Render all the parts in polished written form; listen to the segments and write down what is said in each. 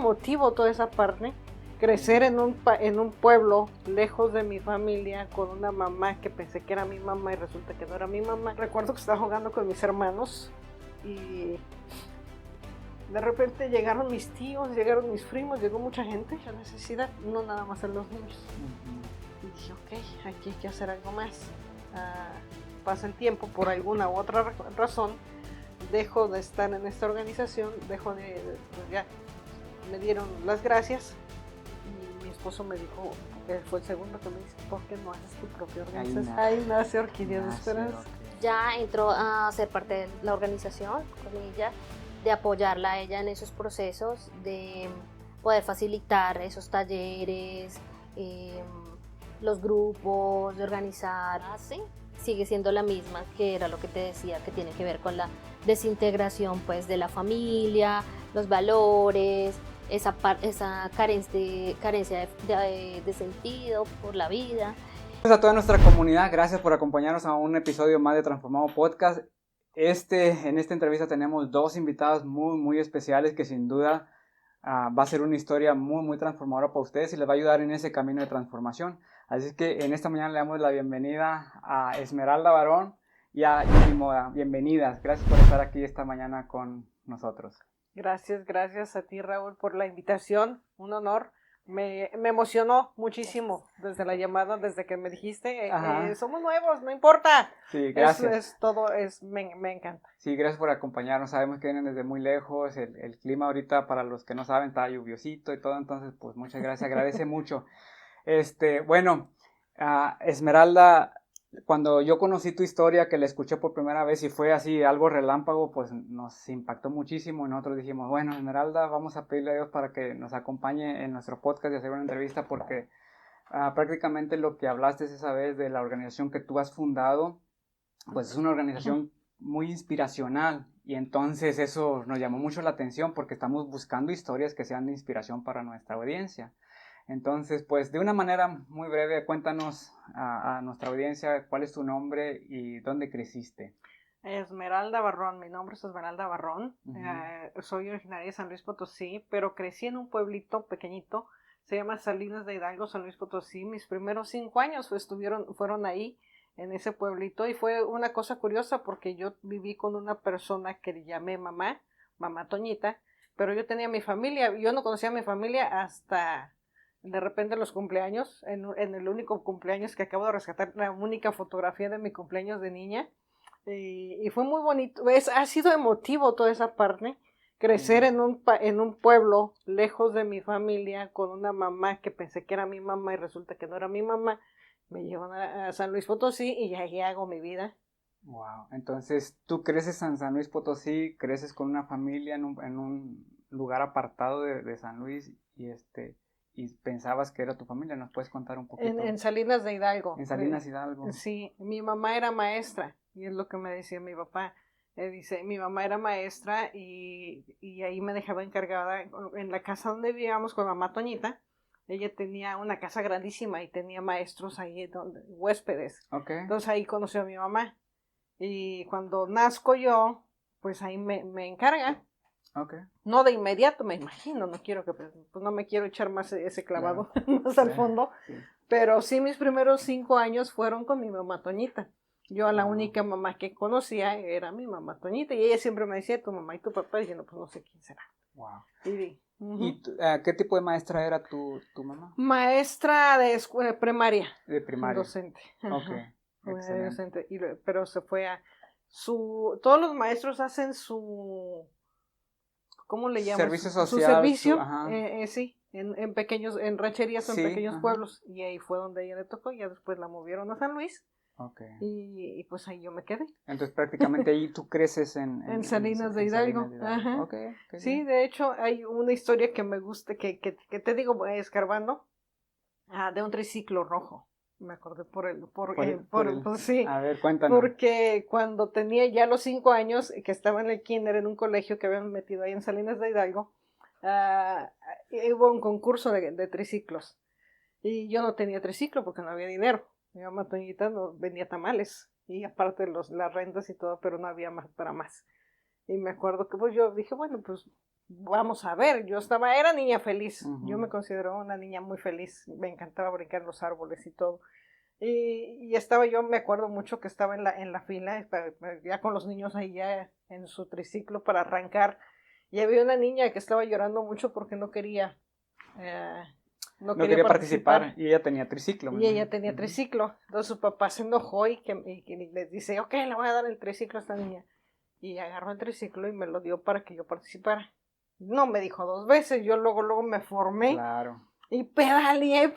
emotivo toda esa parte. Crecer en un pueblo, lejos de mi familia, con una mamá que pensé que era mi mamá y resulta que no era mi mamá. Recuerdo que estaba jugando con mis hermanos y de repente llegaron mis tíos, llegaron mis primos, llegó mucha gente. La necesidad, no nada más en los niños. Y dije, ok, aquí hay que hacer algo más. Pasa el tiempo, por alguna u otra razón, dejo de estar en esta organización, pues ya me dieron las gracias. Y mi esposo me dijo, que fue el segundo que me dice, ¿por qué no haces tu propia organización? Ahí nace Orquídeas de Esperanza. Ya entró a ser parte de la organización con ella, de apoyarla a ella en esos procesos, de poder facilitar esos talleres, los grupos, de organizar. ¿Sí? Sigue siendo la misma, que era lo que te decía, que tiene que ver con la desintegración pues, de la familia, los valores, esa carencia de sentido por la vida. Gracias a toda nuestra comunidad, gracias por acompañarnos a un episodio más de Transformado Podcast. En esta entrevista tenemos dos invitados muy especiales que sin duda va a ser una historia muy transformadora para ustedes y les va a ayudar en ese camino de transformación. Así que en esta mañana le damos la bienvenida a Esmeralda Barón y a Jenny Moda. Bienvenidas, gracias por estar aquí esta mañana con nosotros. Gracias a ti, Raúl, por la invitación, un honor. Me emocionó muchísimo desde la llamada, desde que me dijiste, somos nuevos, no importa. Sí, gracias. Me encanta. Sí, gracias por acompañarnos, sabemos que vienen desde muy lejos, el clima ahorita para los que no saben está lluviosito y todo, entonces pues muchas gracias, agradece mucho. Bueno, Esmeralda, cuando yo conocí tu historia, que la escuché por primera vez y fue así algo relámpago, pues nos impactó muchísimo y nosotros dijimos, bueno, Esmeralda, vamos a pedirle a Dios para que nos acompañe en nuestro podcast y hacer una entrevista porque prácticamente lo que hablaste esa vez de la organización que tú has fundado, pues es una organización muy inspiracional y entonces eso nos llamó mucho la atención porque estamos buscando historias que sean de inspiración para nuestra audiencia. Entonces, pues de una manera muy breve, cuéntanos a nuestra audiencia cuál es tu nombre y dónde creciste. Esmeralda Barrón, mi nombre es Esmeralda Barrón, soy originaria de San Luis Potosí, pero crecí en un pueblito pequeñito, se llama Salinas de Hidalgo, San Luis Potosí. Mis primeros 5 años fueron ahí, en ese pueblito, y fue una cosa curiosa porque yo viví con una persona que le llamé mamá Toñita, pero yo tenía mi familia, yo no conocía a mi familia hasta de repente los cumpleaños, en el único cumpleaños que acabo de rescatar, la única fotografía de mi cumpleaños de niña, y fue muy bonito, ha sido emotivo toda esa parte, crecer en un pueblo, lejos de mi familia, con una mamá que pensé que era mi mamá y resulta que no era mi mamá. Me llevan a San Luis Potosí y ahí hago mi vida. Wow, entonces tú creces en San Luis Potosí, creces con una familia en un lugar apartado de San Luis y pensabas que era tu familia. ¿Nos puedes contar un poquito? En Salinas de Hidalgo. En Salinas Hidalgo. Sí, mi mamá era maestra y es lo que me decía mi papá. Dice, mi mamá era maestra y ahí me dejaba encargada en la casa donde vivíamos con mamá Toñita. Ella tenía una casa grandísima y tenía maestros ahí, huéspedes. Okay. Entonces ahí conoció a mi mamá. Y cuando nazco yo, pues ahí me encarga. Okay. No de inmediato, me imagino, no me quiero echar más ese clavado más al fondo, sí. Pero sí mis primeros 5 años fueron con mi mamá Toñita. Yo la única mamá que conocía era mi mamá Toñita y ella siempre me decía, tu mamá y tu papá, y yo pues no sé quién será. Wow. ¿Y qué tipo de maestra era tu mamá? Maestra de primaria. De primaria. Docente. Okay. Docente. Pero se fue todos los maestros hacen ¿cómo le llaman? Servicio social. Su servicio, sí, en rancherías o en pequeños pueblos. Y ahí fue donde ella le tocó, y ya después la movieron a San Luis. Okay. Y pues ahí yo me quedé. Entonces prácticamente ahí tú creces en Salinas de Hidalgo. Ajá. Okay, sí, de hecho hay una historia que me gusta, que te digo, escarbando, de un triciclo rojo. Me acordé pues sí. A ver, cuéntanos. Porque cuando tenía ya los 5 años, que estaba en el kinder en un colegio que habían metido ahí en Salinas de Hidalgo, hubo un concurso de triciclos. Y yo no tenía triciclo porque no había dinero. Mi mamá Toñita vendía tamales. Y aparte las rentas y todo, pero no había más para más. Y me acuerdo que pues yo dije, bueno, pues vamos a ver, era niña feliz, Ujú. yo me considero una niña muy feliz, me encantaba brincar en los árboles y todo. Y estaba yo, me acuerdo mucho que estaba en la fila, ya con los niños ahí ya en su triciclo para arrancar, y había una niña que estaba llorando mucho porque eh, no No quería quería participar participar. y ella tenía triciclo. Y ella imagino. tenía Ujú. triciclo. Entonces su papá se enojó y les dice, ok, le voy a dar el triciclo a esta niña. Y agarró el triciclo y me lo dio para que yo participara. No me dijo 2 veces, yo luego me formé Claro. y pedaleé,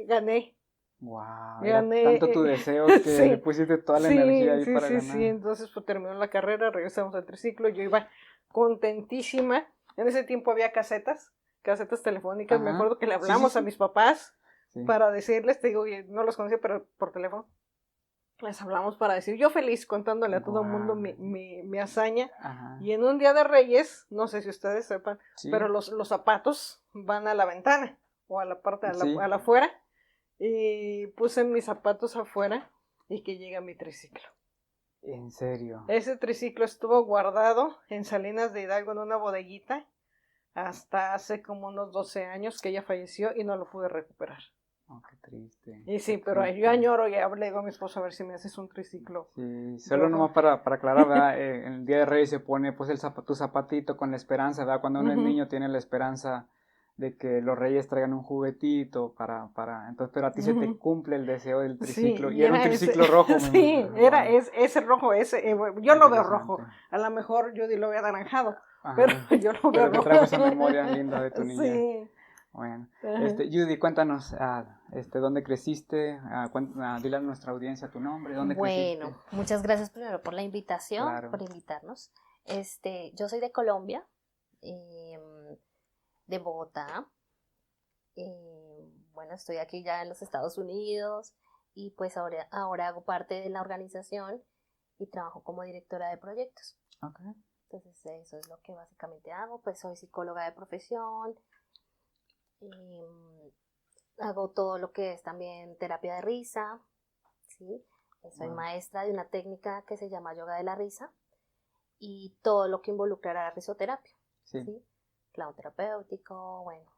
gané. Wow, era Gané, tanto tu deseo que le sí, pusiste toda la energía ahí para sí. ganar. Entonces pues terminó la carrera, regresamos al triciclo, yo iba contentísima. En ese tiempo había casetas telefónicas, me Ajá. acuerdo que le Sí, sí, hablamos a sí. mis papás Sí. para decirles, te digo, no los conocía, pero por teléfono. Les hablamos para decir, yo feliz contándole a todo el mundo Guau. mi hazaña. Ajá. Y en un día de Reyes, no sé si ustedes sepan, Sí. pero los zapatos van a la ventana o a la parte, Sí. a la afuera. Y puse mis zapatos afuera y que llega mi triciclo. En serio. Ese triciclo estuvo guardado en Salinas de Hidalgo en una bodeguita hasta hace como unos 12 años que ella falleció y no lo pude recuperar. Oh, qué triste. Y sí, Qué pero triste. yo añoro y le digo a mi esposo a ver si me haces un triciclo. Sí, solo Yo- nomás para aclarar, ¿verdad? En el Día de Reyes se pone pues tu zapatito con la esperanza, ¿verdad? Cuando uno es Ujú. niño tiene la esperanza de que los reyes traigan un juguetito entonces, pero a ti se te Ujú. cumple el deseo del Sí, triciclo, y y era un era ese, triciclo rojo, sí, imagino. era Wow, ese rojo, yo lo veo rojo, interesante. a lo mejor Judy lo ve anaranjado, pero Ajá, yo lo veo pero que rojo. trajo esa memoria linda de tu niñez. Sí. Bueno, Ajá. Judy, cuéntanos, ¿dónde creciste? Dile a nuestra audiencia tu nombre, ¿dónde creciste? Bueno, muchas gracias primero por la invitación, Claro. por invitarnos. Yo soy de Colombia, de Bogotá. Bueno, estoy aquí ya en los Estados Unidos y pues ahora hago parte de la organización y trabajo como directora de proyectos. Okay. Entonces eso es lo que básicamente hago. Pues soy psicóloga de profesión, hago todo lo que es también terapia de risa, ¿sí? Soy Wow. maestra de una técnica que se llama yoga de la risa y todo lo que involucra la risoterapia, Sí. ¿sí? Clown terapéutico, bueno,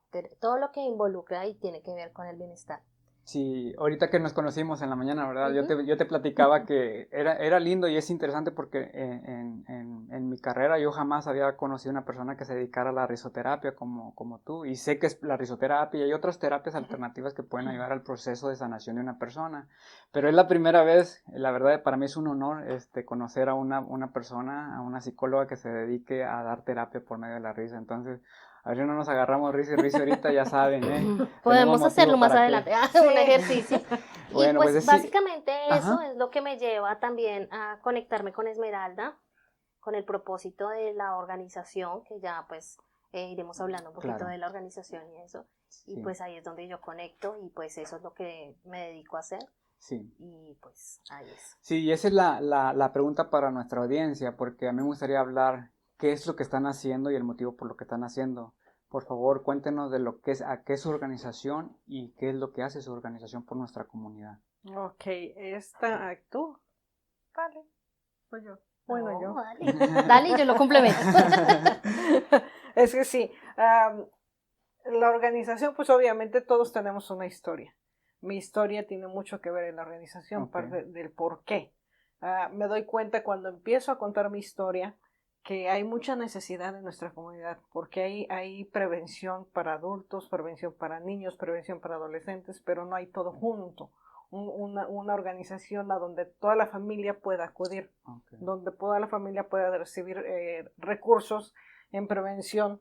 todo lo que involucra y tiene que ver con el bienestar. Sí, ahorita que nos conocimos en la mañana, ¿verdad? Ujú. Yo te platicaba que era lindo y es interesante porque en mi carrera yo jamás había conocido una persona que se dedicara a la risoterapia como tú. Y sé que es la risoterapia y hay otras terapias alternativas que pueden ayudar al proceso de sanación de una persona. Pero es la primera vez, la verdad, para mí es un honor conocer a una persona, a una psicóloga que se dedique a dar terapia por medio de la risa. Entonces, a ver si no nos agarramos risa y risa ahorita, ya saben, ¿eh? Tenemos Podemos hacerlo motivo más para adelante, qué. un ejercicio. Y Bueno, pues pues sí. básicamente eso Ajá. es lo que me lleva también a conectarme con Esmeralda, con el propósito de la organización, que ya pues iremos hablando un poquito Claro. de la organización y eso. Y Sí. pues ahí es donde yo conecto y pues eso es lo que me dedico a hacer. Sí. Y pues ahí es. Sí, y esa es la pregunta para nuestra audiencia, porque a mí me gustaría hablar qué es lo que están haciendo y el motivo por lo que están haciendo. Por favor, cuéntenos de lo que es, a qué es su organización y qué es lo que hace su organización por nuestra comunidad. Ok, tú. Vale, soy yo. Bueno, No, yo. dale. Dale y yo lo complemento. Es que sí, la organización, pues obviamente todos tenemos una historia. Mi historia tiene mucho que ver en la organización, Ok. parte del por qué. Me doy cuenta cuando empiezo a contar mi historia que hay mucha necesidad en nuestra comunidad, porque hay prevención para adultos, prevención para niños, prevención para adolescentes, pero no hay todo junto. Una organización a donde toda la familia pueda acudir, Okay. donde toda la familia pueda recibir recursos en prevención,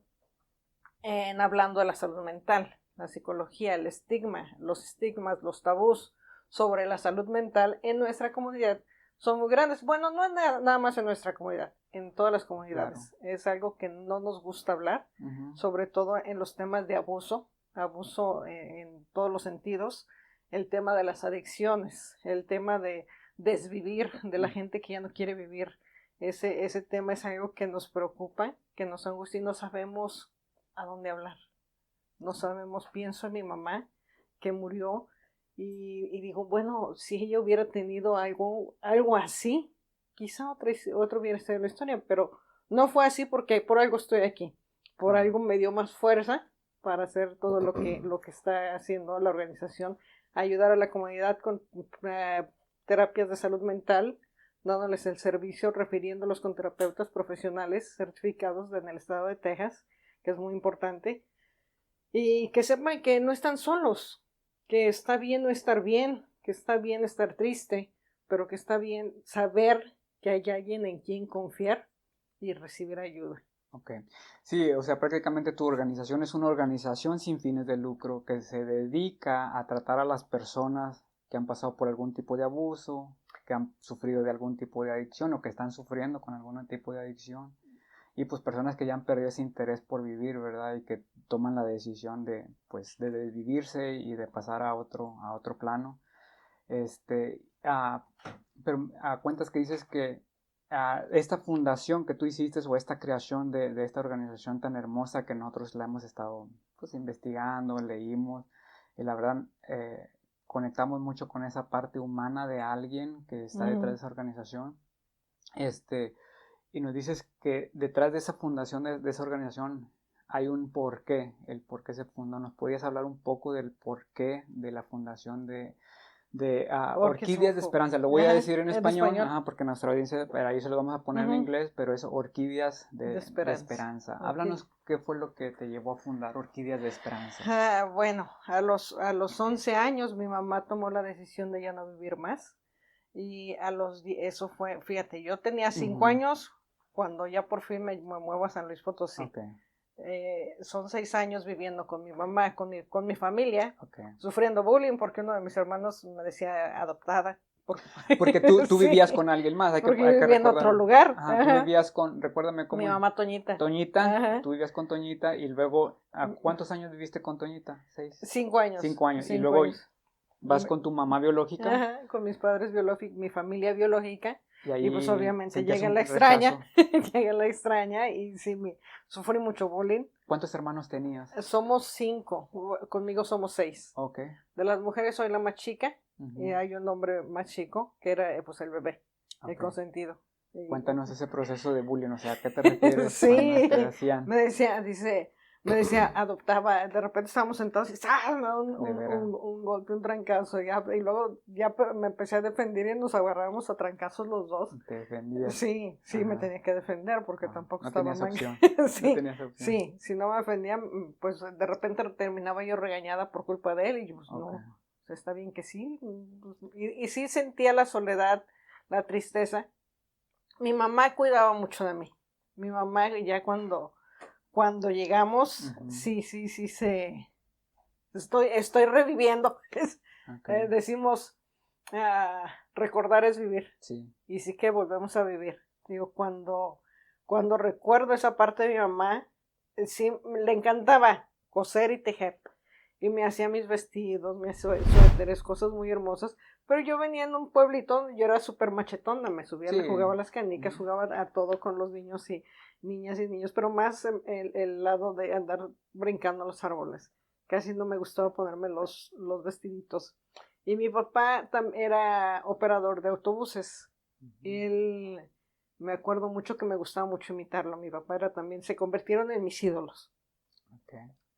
en hablando de la salud mental, la psicología, el estigma, los estigmas, los tabús sobre la salud mental en nuestra comunidad son muy grandes. Bueno, no es nada más en nuestra comunidad, en todas las comunidades. Claro. Es algo que no nos gusta hablar, sobre todo en los temas de abuso en todos los sentidos, el tema de las adicciones, el tema de desvivir de la gente que ya no quiere vivir. Ese tema es algo que nos preocupa, que nos angustia y no sabemos a dónde hablar. No sabemos, pienso en mi mamá que murió y digo, bueno, si ella hubiera tenido algo así, quizá otro hubiera sido la historia, pero no fue así porque por algo estoy aquí. por algo me dio más fuerza para hacer todo lo que está haciendo la organización, ayudar a la comunidad con terapias de salud mental, dándoles el servicio, refiriéndolos con terapeutas profesionales certificados en el estado de Texas, que es muy importante, y que sepan que no están solos, que está bien no estar bien, que está bien estar triste, pero que está bien saber que hay alguien en quien confiar y recibir ayuda. Ok. Sí, o sea, prácticamente tu organización es una organización sin fines de lucro que se dedica a tratar a las personas que han pasado por algún tipo de abuso, que han sufrido de algún tipo de adicción o que están sufriendo con algún tipo de adicción. Y pues personas que ya han perdido ese interés por vivir, ¿verdad? Y que toman la decisión de, pues, de desvivirse y de pasar a otro plano. Pero cuentas que dices que esta fundación que tú hiciste o esta creación de esta organización tan hermosa que nosotros la hemos estado pues investigando, leímos y la verdad conectamos mucho con esa parte humana de alguien que está detrás de esa organización. Y nos dices que detrás de esa fundación, de esa organización, hay un porqué, el por qué se fundó. ¿Nos podías hablar un poco del porqué de la fundación de Orquídeas de Esperanza? Lo voy a decir en español, porque nuestra audiencia, para ahí se lo vamos a poner en inglés, pero es Orquídeas de Esperanza. Okay. Háblanos qué fue lo que te llevó a fundar Orquídeas de Esperanza. Bueno, a los 11 años mi mamá tomó la decisión de ya no vivir más. Y eso fue, fíjate, yo tenía 5 años cuando ya por fin me muevo a San Luis Potosí. Okay. Son 6 años viviendo con mi mamá, con mi familia, sufriendo bullying porque uno de mis hermanos me decía adoptada. Porque tú vivías con alguien más. Porque vivía en otro lugar. Tú vivías con, recuérdame cómo. Mi mamá Toñita. Toñita, tú vivías con Toñita y luego, ¿cuántos años viviste con Toñita? 6. 5 años. 5 años. Y luego vas con tu mamá biológica. Con mis padres biológicos, mi familia biológica. Y pues obviamente llega la extraña y sí, sufrí mucho bullying. ¿Cuántos hermanos tenías? Somos 5, conmigo somos 6. Okay. De las mujeres soy la más chica y hay un hombre más chico que era pues el bebé, el consentido. Cuéntanos ese proceso de bullying, o sea, ¿a qué te refieres? Sí, me decía, adoptaba, de repente estábamos sentados y un golpe, un trancazo, y luego ya me empecé a defender y nos agarrábamos a trancazos los dos. ¿Te defendías? Sí, me tenía que defender porque tampoco estaba mal. Sí, no tenías opción. Sí, si no me defendía, pues de repente terminaba yo regañada por culpa de él y yo pues no, pues, está bien que sí. Y sí sentía la soledad, la tristeza. Mi mamá cuidaba mucho de mí. Mi mamá ya cuando llegamos, estoy reviviendo. Decimos, recordar es vivir. Sí. Y sí que volvemos a vivir. Digo, cuando recuerdo esa parte de mi mamá, sí, le encantaba coser y tejer. Y me hacía mis vestidos, me hacía suéteres, cosas muy hermosas. Pero yo venía en un pueblito, yo era súper machetona, me subía, le jugaba a las canicas, jugaba a todo con los niños y niñas y niños, pero más el lado de andar brincando los árboles. Casi no me gustaba ponerme los vestiditos. Y mi papá era operador de autobuses. Él, me acuerdo mucho que me gustaba mucho imitarlo. Mi papá era también, se convirtieron en mis ídolos.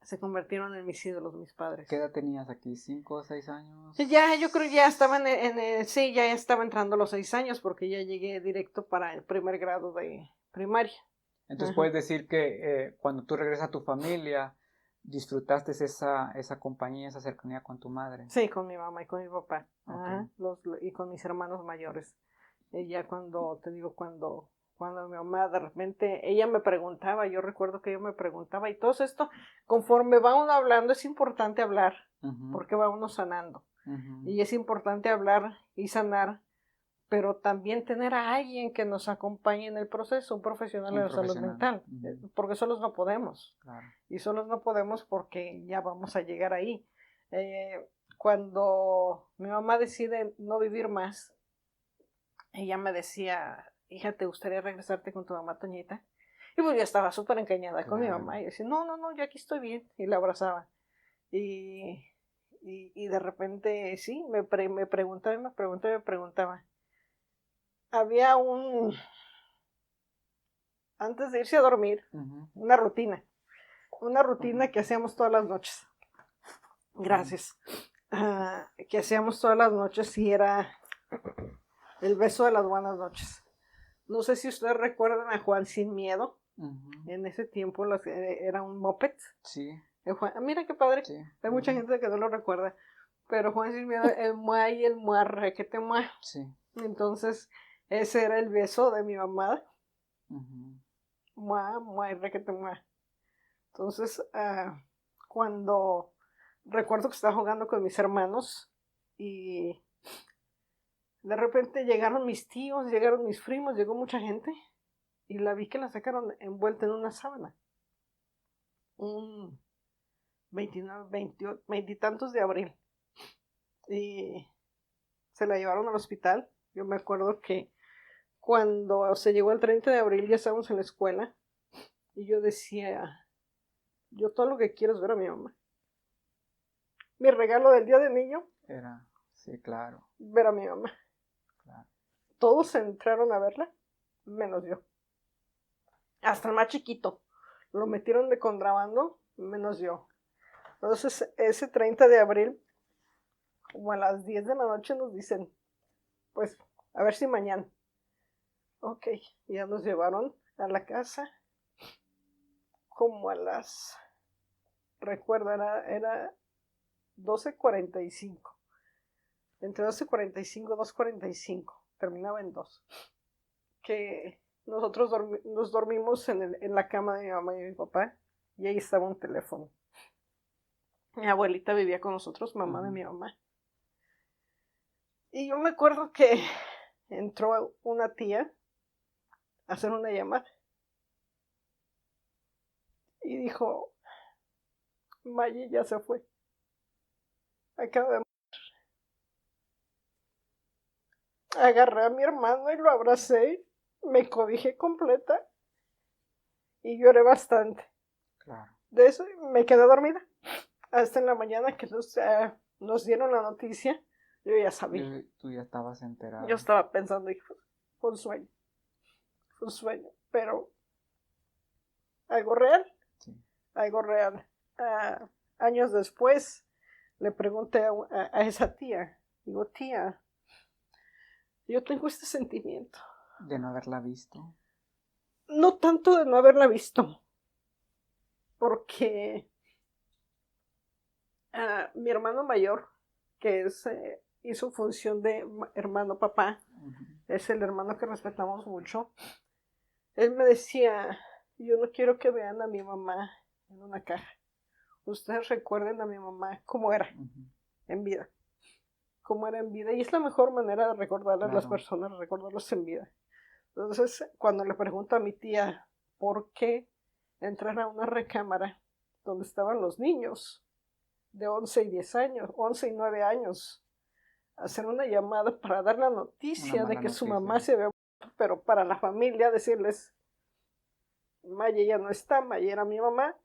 Se convirtieron en mis ídolos, mis padres. ¿Qué edad tenías aquí? ¿5 o 6 años? Ya, yo creo que ya estaba ya estaba entrando a los 6 años porque ya llegué directo para el primer grado de primaria. Entonces puedes decir que cuando tú regresas a tu familia, disfrutaste esa compañía, esa cercanía con tu madre. Sí, con mi mamá y con mi papá. Y con mis hermanos mayores. Y ya cuando mi mamá de repente, ella me preguntaba, yo recuerdo que ella me preguntaba, y todo esto, conforme va uno hablando, es importante hablar, porque va uno sanando. Y es importante hablar y sanar, pero también tener a alguien que nos acompañe en el proceso, un profesional de la salud mental, porque solos no podemos. Claro. Y solos no podemos porque ya vamos a llegar ahí. Cuando mi mamá decide no vivir más, ella me decía, hija, ¿te gustaría regresarte con tu mamá Toñita? Y pues yo estaba súper encañada con mi mamá. Y yo decía, no, yo aquí estoy bien. Y la abrazaba. Y de repente, sí, me preguntaba. Había antes de irse a dormir, una rutina. una rutina que hacíamos todas las noches. Gracias. Que hacíamos todas las noches y era el beso de las buenas noches. No sé si ustedes recuerdan a Juan Sin Miedo. En ese tiempo era un moped. Sí. Mira qué padre. Sí. Hay mucha gente que no lo recuerda. Pero Juan Sin Miedo, el mua y el muarre que te mua. Sí. Entonces, ese era el beso de mi mamá. Mua, mua y requete mua. Entonces, cuando recuerdo que estaba jugando con mis hermanos y de repente llegaron mis tíos, llegaron mis primos, llegó mucha gente y la vi que la sacaron envuelta en una sábana. Un 29, 28, 20 y tantos de abril. Y se la llevaron al hospital. Yo me acuerdo que cuando se llegó el 30 de abril ya estábamos en la escuela y yo decía, yo todo lo que quiero es ver a mi mamá. Mi regalo del día de niño era, sí, claro, ver a mi mamá. Claro. Todos entraron a verla, menos yo. Hasta el más chiquito. Lo metieron de contrabando, menos yo. Entonces, ese 30 de abril, como a las 10 de la noche nos dicen, pues, a ver si mañana. Ok, ya nos llevaron a la casa, como a las, recuerdo, era 12:45. Entre 12:45 y 2:45. Terminaba en 2. Que nosotros nos dormimos en la cama de mi mamá y mi papá. Y ahí estaba un teléfono. Mi abuelita vivía con nosotros, mamá de mi mamá. Y yo me acuerdo que entró una tía a hacer una llamada. Y dijo, Maggie ya se fue. Acaba de morir. Agarré a mi hermano y lo abracé. Me cobijé completa. Y lloré bastante. Claro. De eso me quedé dormida. Hasta en la mañana que nos dieron la noticia, yo ya sabía. Tú ya estabas enterado. Yo estaba pensando, fue un sueño. Fue un sueño. Pero algo real. Sí. Algo real. Años después, le pregunté a esa tía. Digo, tía, yo tengo este sentimiento. De no haberla visto. No tanto de no haberla visto. Porque mi hermano mayor, que hizo función de hermano papá, es el hermano que respetamos mucho, él me decía, yo no quiero que vean a mi mamá en una caja. Ustedes recuerden a mi mamá cómo era en vida. Cómo era en vida. Y es la mejor manera de recordarle a las personas, recordarlos en vida. Entonces, cuando le pregunto a mi tía, ¿por qué entrar a una recámara donde estaban los niños de 11 y 10 años, 11 y 9 años, hacer una llamada para dar la noticia de que su mamá se había muerto, pero para la familia decirles, Maya ya no está, Maya era mi mamá,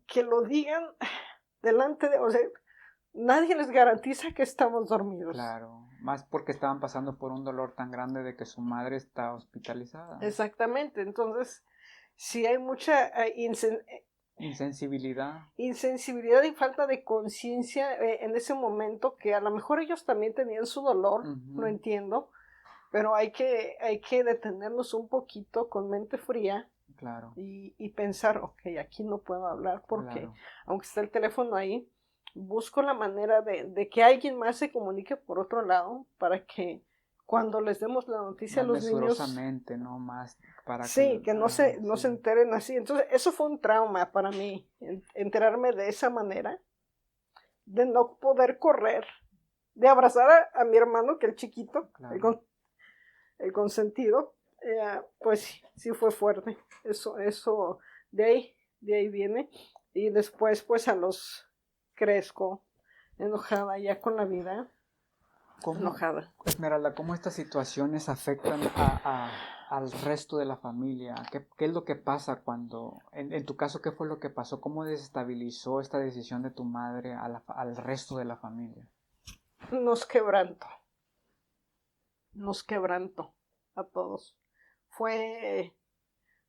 que lo digan delante de, o sea, nadie les garantiza que estamos dormidos. Claro, más porque estaban pasando por un dolor tan grande de que su madre está hospitalizada. Exactamente, entonces, si hay mucha insensibilidad y falta de conciencia en ese momento, que a lo mejor ellos también tenían su dolor, lo entiendo, pero hay que detenernos un poquito con mente fría. Claro. Y pensar, ok, aquí no puedo hablar porque aunque esté el teléfono ahí, busco la manera de que alguien más se comunique por otro lado para que cuando les demos la noticia a los niños, no más para que no se enteren así. Entonces eso fue un trauma para mí, enterarme de esa manera, de no poder correr, de abrazar a mi hermano, que el chiquito, el consentido, pues sí fue fuerte. Eso de ahí viene. Y después pues crezco enojada ya con la vida. Enojada. Esmeralda, ¿cómo estas situaciones afectan al resto de la familia? ¿Qué es lo que pasa cuando, en tu caso, qué fue lo que pasó? ¿Cómo desestabilizó esta decisión de tu madre al resto de la familia? Nos quebrantó a todos.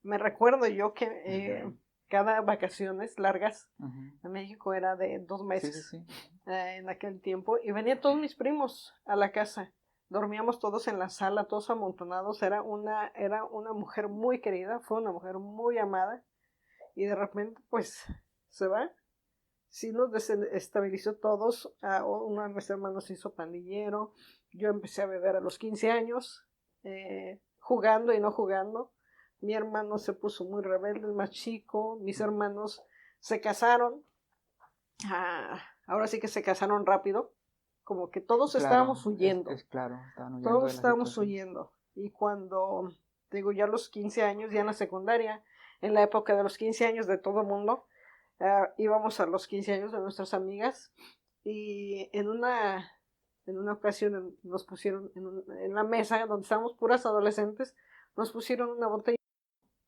Me recuerdo yo que cada vacaciones largas Ujú. en México era de 2 Sí, meses sí, sí. en aquel tiempo, y venían todos mis primos a la casa. Dormíamos todos en la sala, todos amontonados. Era una mujer muy querida, fue una mujer muy amada, y de repente, pues, se va. Sí nos desestabilizó todos. Uno de mis hermanos se hizo pandillero. Yo empecé a beber a los 15 años, jugando y no jugando. Mi hermano se puso muy rebelde, el más chico. Mis hermanos se casaron. Ahora sí que se casaron rápido. Como que todos Claro, estábamos huyendo. es claro, estaban huyendo Todos de la estábamos situación. huyendo. Y cuando, digo, ya a los 15 años, ya en la secundaria, en la época de los 15 años de todo el mundo, íbamos a los 15 años de nuestras amigas, y en una ocasión nos pusieron en la mesa donde estábamos puras adolescentes, nos pusieron una botella,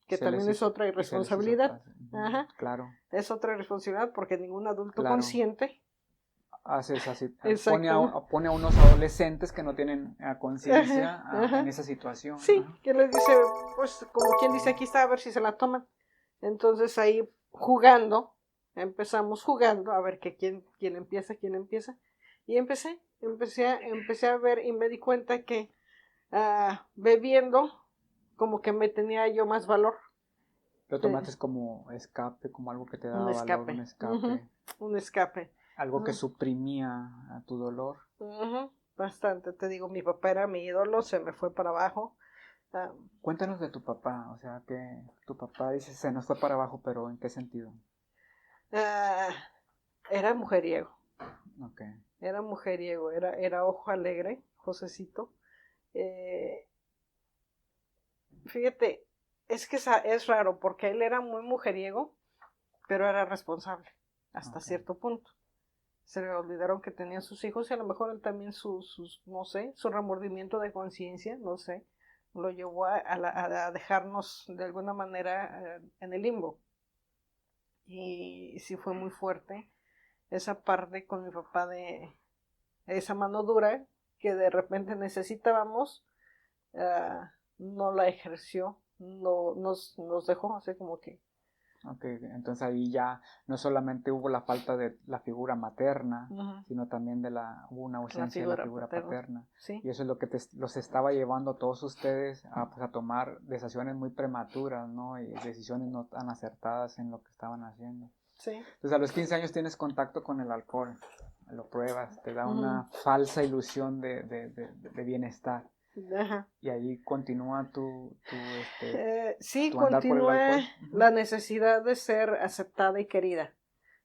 que Se les también es hizo- otra se les hizo irresponsabilidad. fácil. Ujú. Ajá, Claro, es otra irresponsabilidad porque ningún adulto claro. consciente. Hace esa Exacto. pone a unos adolescentes que no tienen conciencia Ajá, en ajá. esa situación. Sí, Ajá. que les dice, pues como quien dice, aquí está, a ver si se la toman. Entonces ahí jugando, empezamos jugando, a ver que quién empieza. Y empecé a ver, y me di cuenta que bebiendo, como que me tenía yo más valor. Lo tomaste como escape, como algo que te Un daba valor, escape. un Ujú, escape, un escape. algo que Ujú, suprimía a tu dolor. ujú, bastante, te digo, mi papá era mi ídolo, se me fue para abajo. Ah, Cuéntanos de tu papá, o sea, que tu papá dice se nos fue para abajo, pero ¿en qué sentido? ah, era mujeriego. Ok, Era ojo alegre, Josecito. Eh, Fíjate, es que es raro porque él era muy mujeriego, pero era responsable hasta ok, cierto punto. Se le olvidaron que tenía sus hijos, y a lo mejor él también no sé, su remordimiento de conciencia, no sé, lo llevó a dejarnos de alguna manera en el limbo. Y sí fue muy fuerte esa parte con mi papá, de esa mano dura que de repente necesitábamos. No la ejerció, no nos dejó así como que. ok. Entonces ahí ya no solamente hubo la falta de la figura materna, Ujú, sino también hubo una la ausencia de la figura figura paterna, paterna. sí, Y eso es lo que los estaba llevando a todos ustedes pues, a tomar decisiones muy prematuras, ¿no? Y decisiones no tan acertadas en lo que estaban haciendo. sí, Entonces a los 15 años tienes contacto con el alcohol, lo pruebas, te da ujú, una falsa ilusión de bienestar. ajá. Y ahí continúa Sí, tu andar por el continúa alcohol. Ujú. la necesidad de ser aceptada y querida,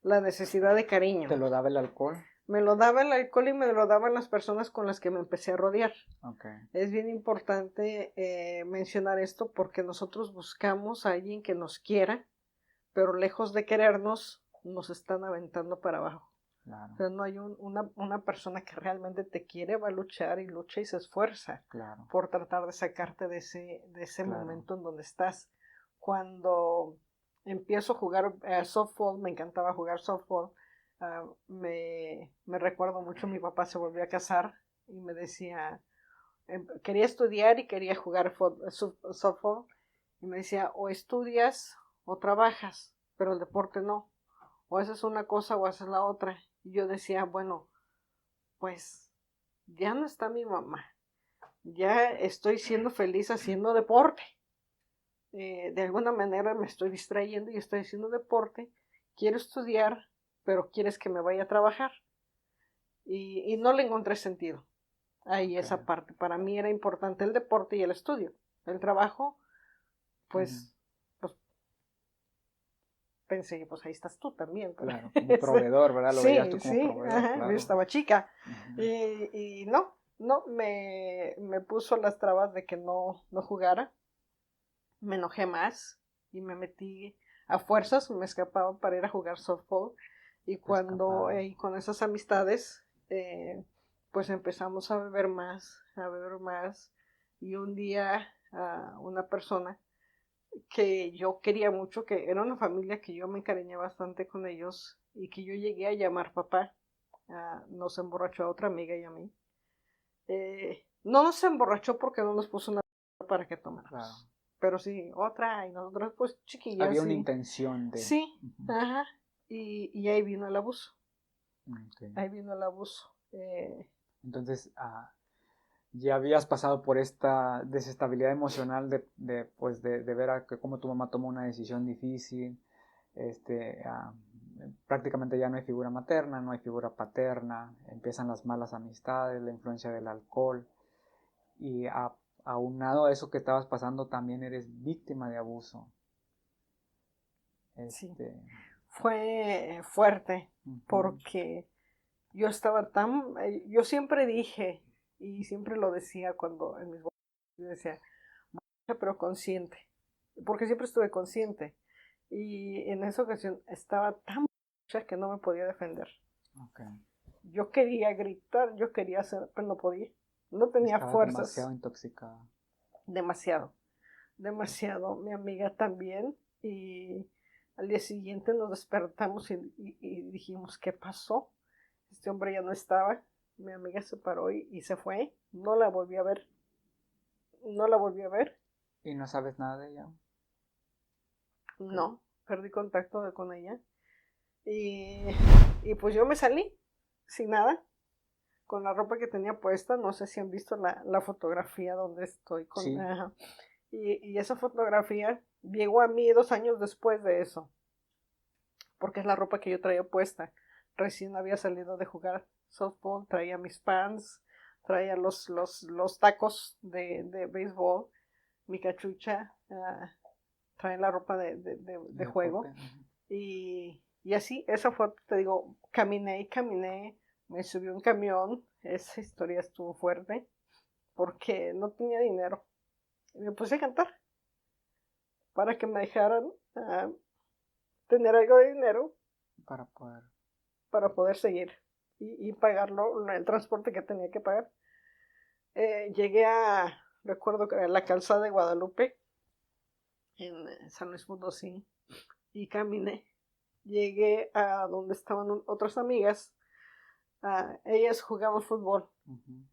la necesidad de cariño. Te lo daba el alcohol. Me lo daba el alcohol y me lo daban las personas con las que me empecé a rodear. Okay. Es bien importante mencionar esto porque nosotros buscamos a alguien que nos quiera, pero lejos de querernos, nos están aventando para abajo. Claro. O sea, no hay una persona que realmente te quiere, va a luchar y lucha y se esfuerza Claro. por tratar de sacarte de ese Claro. momento en donde estás. Cuando empiezo a jugar softball, me encantaba jugar softball. Me recuerdo mucho, mi papá se volvió a casar y me decía, quería estudiar y quería jugar softball, y me decía, o estudias o trabajas, pero el deporte no, o haces una cosa o haces la otra. Y yo decía, bueno, pues ya no está mi mamá, ya estoy siendo feliz haciendo deporte. De alguna manera me estoy distrayendo y estoy haciendo deporte, quiero estudiar, pero quieres que me vaya a trabajar. Y no le encontré sentido. Ahí Okay. esa parte. Para mí era importante el deporte y el estudio. El trabajo, pues, pues pensé, pues ahí estás tú también. Claro, como proveedor, ¿verdad? Lo veías tú Sí, como sí, proveedor, ajá, yo claro. estaba chica. Uh-huh. Y no, me puso las trabas de que no jugara. Me enojé más y me metí a fuerzas, me escapaba para ir a jugar softball. Y cuando con esas amistades, pues empezamos a beber más. Y un día una persona que yo quería mucho, que era una familia que yo me encariñé bastante con ellos y que yo llegué a llamar papá, nos emborrachó a otra amiga y a mí. No nos emborrachó porque no nos puso una para que tomáramos. Claro. pero sí, otra, y nosotros pues chiquillas. Había una sí. intención de... Sí, Ujú. ajá, y ahí vino el abuso, Ok. ahí vino el abuso. Entonces, ya habías pasado por esta desestabilidad emocional pues de ver que cómo tu mamá tomó una decisión difícil, prácticamente ya no hay figura materna, no hay figura paterna, empiezan las malas amistades, la influencia del alcohol, y aunado a eso que estabas pasando, también eres víctima de abuso. Sí, Este, fue fuerte, ujú. porque yo estaba yo siempre dije, y siempre lo decía cuando en mis yo decía, pero consciente, porque siempre estuve consciente, y en esa ocasión estaba tan que no me podía defender. Okay. Yo quería gritar, yo quería hacer, pero no podía. No tenía Estabas demasiado fuerzas. intoxicada. Demasiado, demasiado. Mi amiga también. Y al día siguiente nos despertamos y dijimos, ¿qué pasó? Este hombre ya no estaba. Mi amiga se paró y se fue. No la volví a ver. No la volví a ver. ¿Y no sabes nada de ella? No, perdí contacto con ella. Y, y pues yo me salí sin nada, con la ropa que tenía puesta. No sé si han visto la fotografía donde estoy con... Sí. Ajá. Y esa fotografía llegó a mí 2 años después de eso, porque es la ropa que yo traía puesta. Recién había salido de jugar softball, traía mis pants, traía los tacos de béisbol, mi cachucha, traía la ropa de juego. Y así, esa foto, te digo, caminé y caminé, me subí a un camión. Esa historia estuvo fuerte porque no tenía dinero. Y me puse a cantar para que me dejaran tener algo de dinero para poder seguir y pagarlo, el transporte que tenía que pagar. Llegué recuerdo que era la calzada de Guadalupe, en San Luis Potosí, y caminé. Llegué a donde estaban otras amigas. Ellas jugaban fútbol. Uh-huh.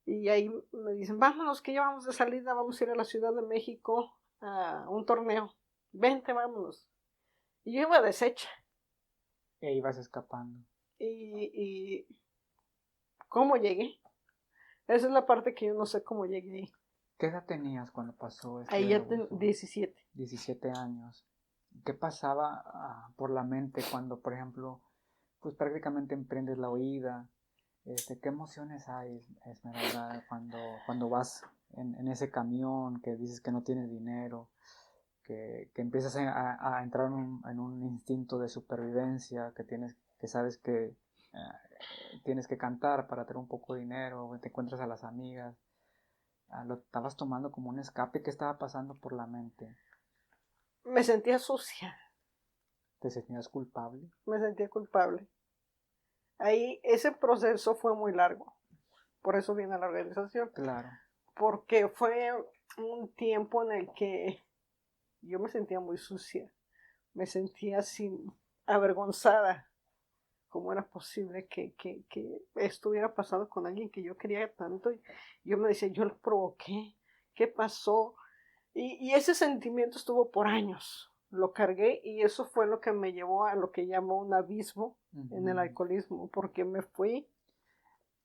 Y ahí me dicen, vámonos, que ya vamos de salida, vamos a ir a la Ciudad de México a un torneo. Vente, vámonos. Y yo iba deshecha. E ibas escapando. Y ¿cómo llegué? Esa es la parte que yo no sé cómo llegué ahí. ¿Qué edad tenías cuando pasó esto? Ahí ya tenía 17. 17 años. ¿Qué pasaba por la mente cuando, por ejemplo, pues prácticamente emprendes la huida? ¿Qué emociones hay, Esmeralda, cuando vas en ese camión, que dices que no tienes dinero, que empiezas a entrar en un instinto de supervivencia, que sabes que tienes que cantar para tener un poco de dinero, te encuentras a las amigas, lo estabas tomando como un escape? ¿Qué estaba pasando por la mente? Me sentía sucia. ¿Te sentías culpable? Me sentía culpable. Ahí ese proceso fue muy largo. Por eso viene la organización. Claro. Porque fue un tiempo en el que yo me sentía muy sucia. Me sentía avergonzada. ¿Cómo era posible que estuviera pasando con alguien que yo quería tanto? Y yo me decía, yo lo provoqué. ¿Qué pasó? Y ese sentimiento estuvo por años. Lo cargué y eso fue lo que me llevó a lo que llamo un abismo en el alcoholismo, porque me fui.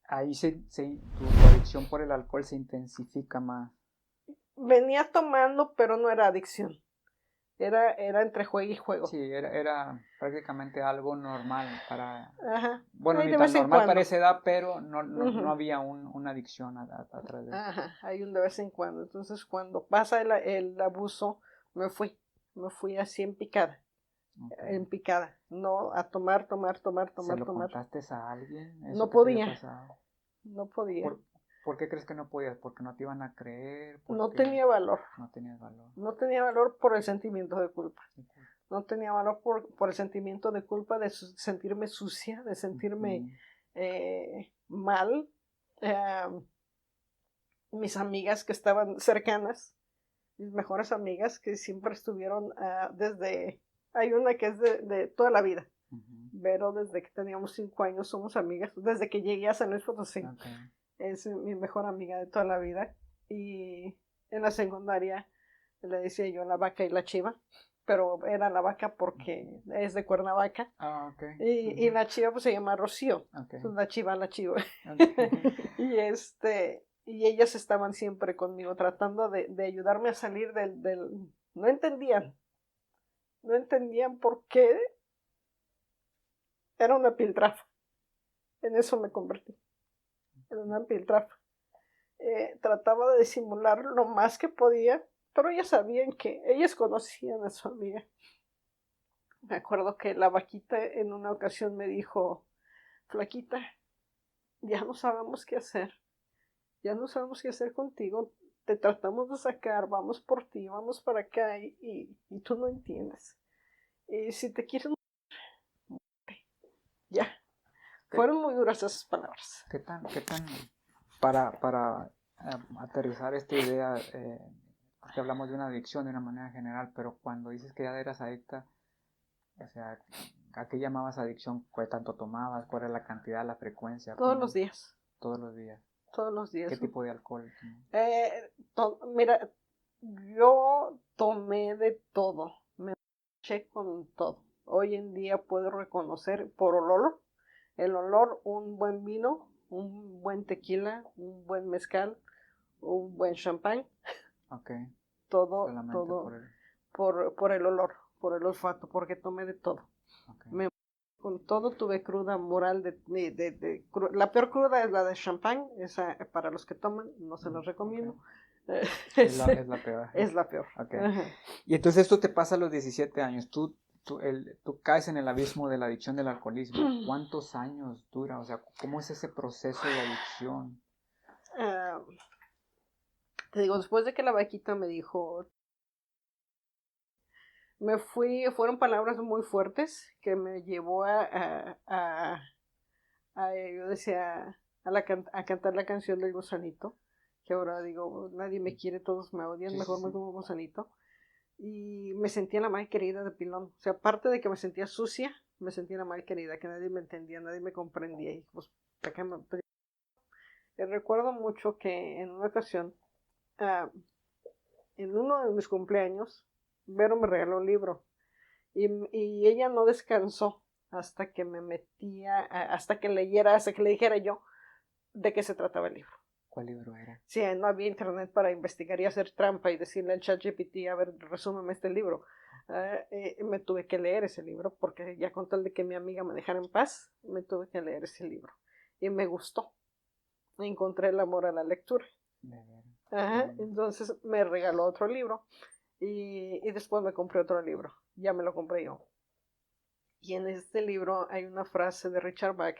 Ahí tu adicción por el alcohol se intensifica más. Venía tomando, pero no era adicción. Era entre juego y juego. Sí, era prácticamente algo normal para... Ajá. Bueno, ni tan normal para esa edad, pero no había una adicción atrás de eso. Ajá, hay un de vez en cuando. Entonces, cuando pasa el abuso, me fui así en picada. Okay. En picada. No a tomar. ¿Se lo contaste a alguien? No podía. No podía. ¿Por qué crees que no podías? ¿Porque no te iban a creer? No tenía valor. No tenías valor. No tenía valor por el sentimiento de culpa. No tenía valor por el sentimiento de culpa, de sentirme sucia, de sentirme mal. Mis amigas que estaban cercanas, mis mejores amigas que siempre estuvieron desde... Hay una que es de toda la vida. Pero desde que teníamos 5 años somos amigas. Desde que llegué a San Luis Potosí. Okay. Es mi mejor amiga de toda la vida. Y En la secundaria le decía yo la vaca y la chiva, pero era la vaca porque es de Cuernavaca. Ah, ok. Y la chiva pues se llama Rocío. Ok. Entonces, la chiva. Ok. Y ellas estaban siempre conmigo tratando de ayudarme a salir No entendían por qué era una piltrafa. En eso me convertí, en una piltrafa. Trataba de disimular lo más que podía, pero ellas conocían a su amiga. Me acuerdo que la vaquita en una ocasión me dijo, flaquita, ya no sabemos qué hacer. Ya no sabemos qué hacer contigo, te tratamos de sacar, vamos por ti, vamos para acá y tú no entiendes. Y si te quieren, ya. Fueron muy duras esas palabras. ¿Qué tan, para aterrizar esta idea, porque hablamos de una adicción de una manera general, pero cuando dices que ya eras adicta, o sea, ¿a qué llamabas adicción? ¿Qué tanto tomabas? ¿Cuál era la cantidad, la frecuencia? Todos los días. Todos los días. Todos los días. ¿Qué tipo de alcohol? Mira, yo tomé de todo, me eché con todo. Hoy en día puedo reconocer por el olor, un buen vino, un buen tequila, un buen mezcal, un buen champán. Ok. Todo, Solamente todo por el olor, por el olfato, porque tomé de todo. Okay. Con todo tuve cruda moral la peor cruda es la de champán, esa para los que toman no se los recomiendo. Okay. Es la peor. Es la peor. Okay. Y entonces esto te pasa a los 17 años, tú caes en el abismo de la adicción del alcoholismo. ¿Cuántos años dura? O sea, ¿cómo es ese proceso de adicción? Te digo, después de que la vaquita me dijo, fueron palabras muy fuertes que me llevó yo decía, a cantar la canción del gusanito, que ahora digo, nadie me quiere, todos me odian, mejor me como gusanito. Y me sentía la mal querida de pilón. O sea, aparte de que me sentía sucia, me sentía la mal querida, que nadie me entendía, nadie me comprendía. Y pues, recuerdo mucho que en una ocasión, en uno de mis cumpleaños, Vero me regaló un libro. Y ella no descansó hasta que me metía, hasta que leyera, hasta que le dijera yo de qué se trataba el libro. ¿Cuál libro era? Sí, no había internet para investigar y hacer trampa y decirle al ChatGPT, a ver, resúmeme este libro. Me tuve que leer ese libro porque ya con tal de que mi amiga me dejara en paz, me tuve que leer ese libro. Y me gustó. Encontré el amor a la lectura. Entonces me regaló otro libro y después me compré otro libro. Ya me lo compré yo. Y en este libro hay una frase de Richard Bach: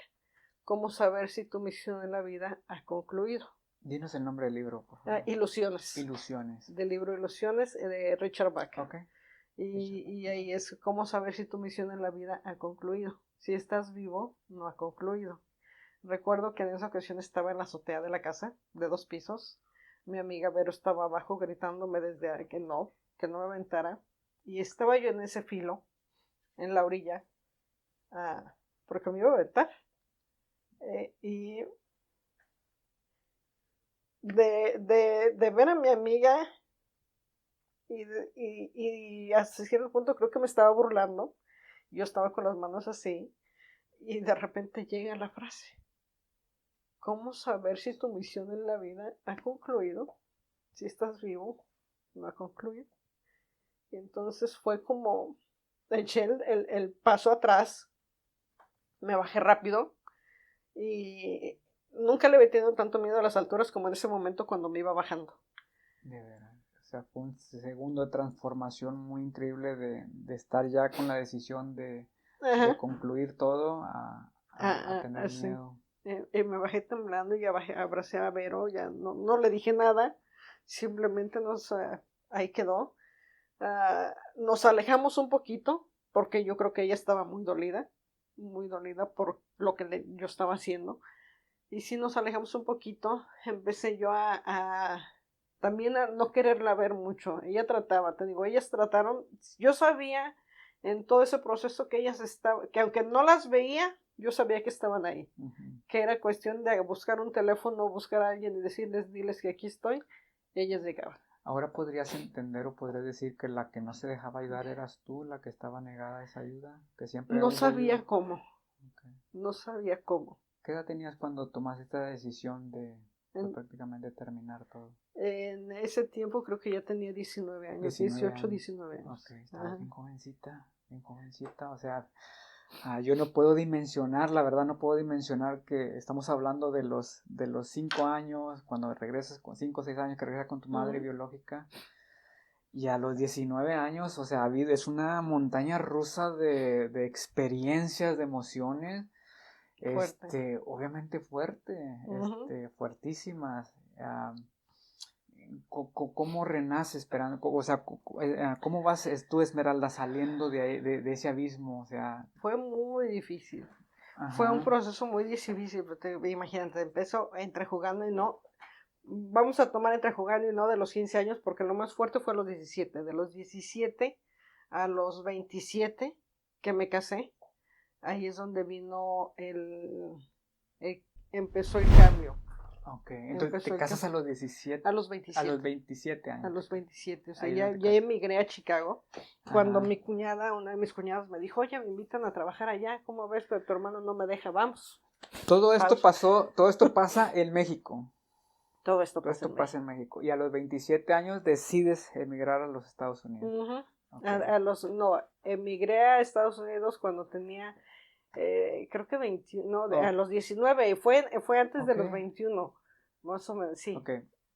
¿cómo saber si tu misión en la vida ha concluido? Dinos el nombre del libro, por favor. Ilusiones. Ilusiones. Del libro Ilusiones de Richard Bach. Okay. Y ahí es cómo saber si tu misión en la vida ha concluido. Si estás vivo, no ha concluido. Recuerdo que en esa ocasión estaba en la azotea de la casa, de 2 pisos. Mi amiga Vero estaba abajo gritándome desde que no me aventara. Y estaba yo en ese filo, en la orilla, porque me iba a aventar. Y de ver a mi amiga y hasta cierto punto creo que me estaba burlando. Yo estaba con las manos así y de repente llega la frase: ¿cómo saber si tu misión en la vida ha concluido? Si estás vivo, no ha concluido. Y entonces fue como eché el paso atrás, me bajé rápido y nunca le había tenido tanto miedo a las alturas como en ese momento cuando me iba bajando. De verdad. O sea, fue un segundo de transformación muy increíble de estar ya con la decisión de concluir todo a tener miedo. Y me bajé temblando y abracé a Vero, ya no le dije nada, simplemente ahí quedó. Nos alejamos un poquito porque yo creo que ella estaba muy dolida por lo que yo estaba haciendo. Y sí nos alejamos un poquito, empecé yo también a no quererla ver mucho. Ellas trataron, yo sabía en todo ese proceso que que aunque no las veía, yo sabía que estaban ahí. Que era cuestión de buscar un teléfono, buscar a alguien y diles que aquí estoy, y ellas llegaban. Ahora podrías entender o podrías decir que la que no se dejaba ayudar eras tú, la que estaba negada a esa ayuda, que siempre No hubo sabía ayuda. cómo, Okay. no sabía cómo. ¿Qué edad tenías cuando tomaste esta decisión de pues, En, prácticamente terminar todo? en ese tiempo creo que ya tenía 19 años, 19 18, años. 19 años. Ok, estabas Ajá. bien jovencita, o sea, yo no puedo dimensionar, la verdad no puedo dimensionar que estamos hablando de los 5 años, cuando regresas con 5 o 6 años que regresas con tu madre biológica, y a los 19 años, o sea, es una montaña rusa de experiencias, de emociones, Fuerte. obviamente fuerte, Ujú. fuertísimas. ¿Cómo renaces esperando? O sea, ¿cómo vas tú, Esmeralda, saliendo de ese abismo? O sea, Fue muy difícil. Fue un ajá, proceso muy difícil, imagínate, empezó entre jugando y no. Vamos a tomar entre jugando y no de los 15 años, porque lo más fuerte fue a los 17. De los 17 a los 27 que me casé, ahí es donde vino empezó el cambio. ok. Entonces Empezó te el casas a cambio. los 17, A los a los 27. 27 A años. los 27. O sea, Ahí es ya, donde te ya casas. emigré a Chicago. Cuando Ajá. mi cuñada, una de mis cuñadas me dijo, oye, me invitan a trabajar allá, ¿cómo ves? Pero tu hermano no me deja, vamos. Todo esto pasa en México. Todo esto Todo pasa esto en pasa en México. México. Y a los 27 años decides emigrar a los Estados Unidos. Ujú. Ok. No, emigré a Estados Unidos cuando tenía, creo que 21, no, a Oh, los 19, y fue antes de ok. los 21, más o menos, sí. Ok.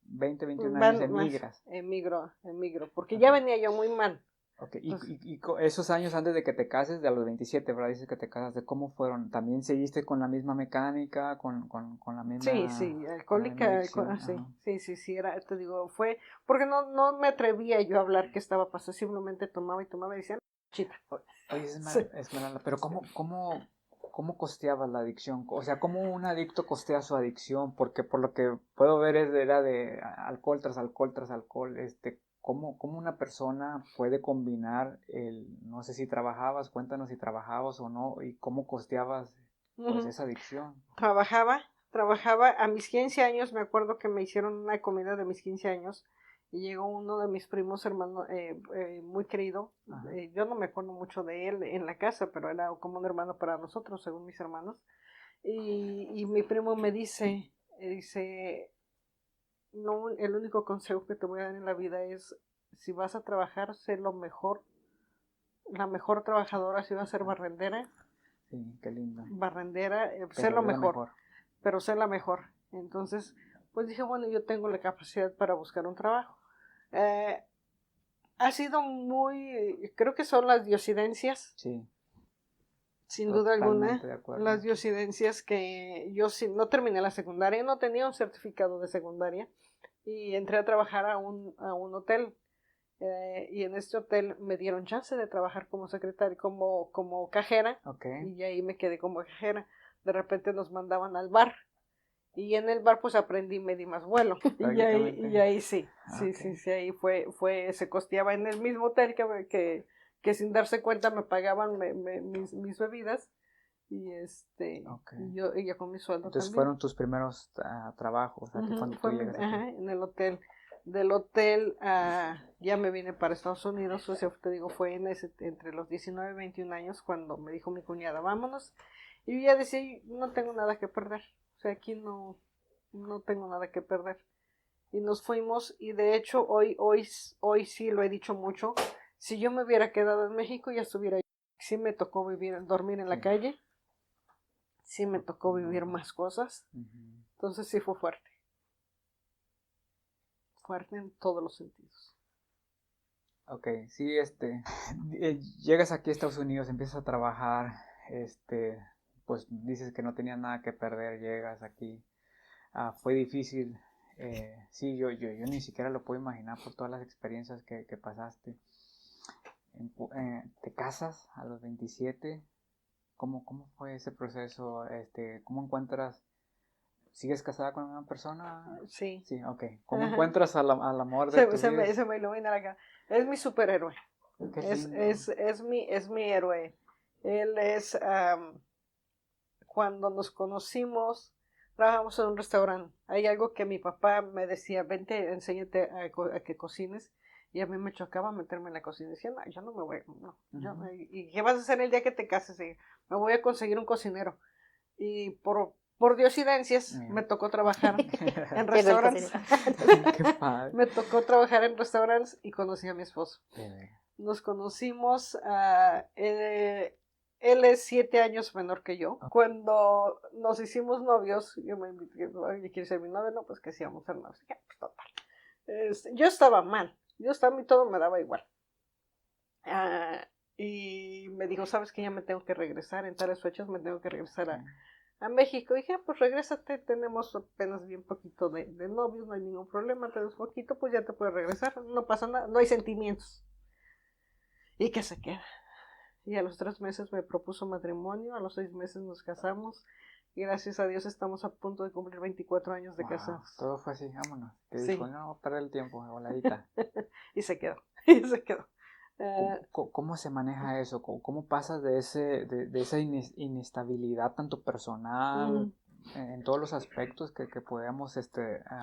20, 21 años Van más, emigras. emigro, porque Ok. ya venía yo muy mal. Ok, Entonces, esos años antes de que te cases, de a los 27, ¿verdad? Dices que te casaste, ¿cómo fueron? ¿También seguiste con la misma mecánica, con la sí, misma, sí, con la misma alcohólica, adicción? sí, Ajá. sí, sí, sí, era, te digo, fue, porque no me atrevía yo a hablar qué estaba pasando, simplemente tomaba y tomaba y decía, chita. Oye, Sí. Esmeralda, pero ¿cómo costeabas la adicción? O sea, ¿cómo un adicto costea su adicción? Porque por lo que puedo ver era de alcohol tras alcohol tras alcohol. ¿Cómo una persona puede combinar no sé si trabajabas, cuéntanos si trabajabas o no, y cómo costeabas pues Ujú. esa adicción? Trabajaba a mis 15 años, me acuerdo que me hicieron una comida de mis 15 años y llegó uno de mis primos hermano muy querido, Ajá. yo no me acuerdo mucho de él en la casa, pero era como un hermano para nosotros, según mis hermanos, y mi primo me dice, no, el único consejo que te voy a dar en la vida es, si vas a trabajar, sé la mejor trabajadora, si vas a ser barrendera, Sí, qué lindo. sé Pero lo es la mejor, mejor. pero sé la mejor. Entonces, pues dije, bueno, yo tengo la capacidad para buscar un trabajo. Eh, ha sido creo que son las diosidencias, Sí, sin duda totalmente alguna, de acuerdo. las diosidencias que yo no terminé la secundaria, no tenía un certificado de secundaria y entré a trabajar a un hotel. Y en este hotel me dieron chance de trabajar como secretaria, como cajera, Ok, y ahí me quedé como cajera. De repente nos mandaban al bar, y en el bar pues aprendí, me di más vuelo. Y prácticamente. ahí sí, sí, Ok, sí, sí, ahí se costeaba en el mismo hotel que sin darse cuenta me pagaban mis bebidas, y ok. y yo con mi sueldo Entonces también. fueron tus primeros trabajos, aquí Ujú. cuando tú llegas aquí. En el hotel. Del hotel ya me vine para Estados Unidos, o sea, te digo, fue entre los 19 y 21 años cuando me dijo mi cuñada, vámonos. Y yo ya decía, no tengo nada que perder, o sea, aquí no tengo nada que perder. Y nos fuimos, y de hecho hoy sí lo he dicho mucho, si yo me hubiera quedado en México ya estuviera, sí me tocó dormir en la Sí. calle, sí me tocó No, vivir más cosas, ujú. entonces sí fue fuerte en todos los sentidos. Ok, sí, llegas aquí a Estados Unidos, empiezas a trabajar, pues dices que no tenías nada que perder, llegas aquí, fue difícil, sí, yo ni siquiera lo puedo imaginar por todas las experiencias que pasaste. Te casas a los 27. ¿Cómo fue ese proceso? ¿Cómo encuentras? ¿Sigues casada con una persona? Sí. Sí, ok. ¿Cómo Ajá. encuentras al amor de tu vida? Se me ilumina la cara. Es mi superhéroe. Qué Es, lindo. es, es mi héroe. Él es, cuando nos conocimos, Trabajamos en un restaurante. Hay algo que mi papá me decía, vente, enséñate a que cocines. Y a mí me chocaba meterme en la cocina. Decía, no, yo no me voy, no. ¿Y qué vas a hacer el día que te cases? Y me voy a conseguir un cocinero. Y por diosidencias me tocó trabajar en restaurantes. Qué padre. Me tocó trabajar en restaurantes y conocí a mi esposo. Nos conocimos, él es 7 años menor que yo. Cuando nos hicimos novios, yo me invité, oye, ¿quieres ser mi novio? No, pues que sí, vamos a ser novios. Ya, pues total. Yo estaba mal, a mí todo me daba igual. Y me dijo, ¿sabes que ya me tengo que regresar? En tales fechas me tengo que regresar a México. Y dije, pues regrésate, tenemos apenas bien poquito de novios, no hay ningún problema, tenemos poquito, pues ya te puedes regresar, no pasa nada, no hay sentimientos. Y que se queda. Y a los 3 meses me propuso matrimonio, a los 6 meses nos casamos. Y gracias a Dios estamos a punto de cumplir 24 años de casados. Todo fue así, vámonos. Que Sí. dijo, no, perder el tiempo, voladita. Y se quedó. ¿Cómo se maneja eso? ¿Cómo pasas de esa inestabilidad tanto personal, en todos los aspectos que podemos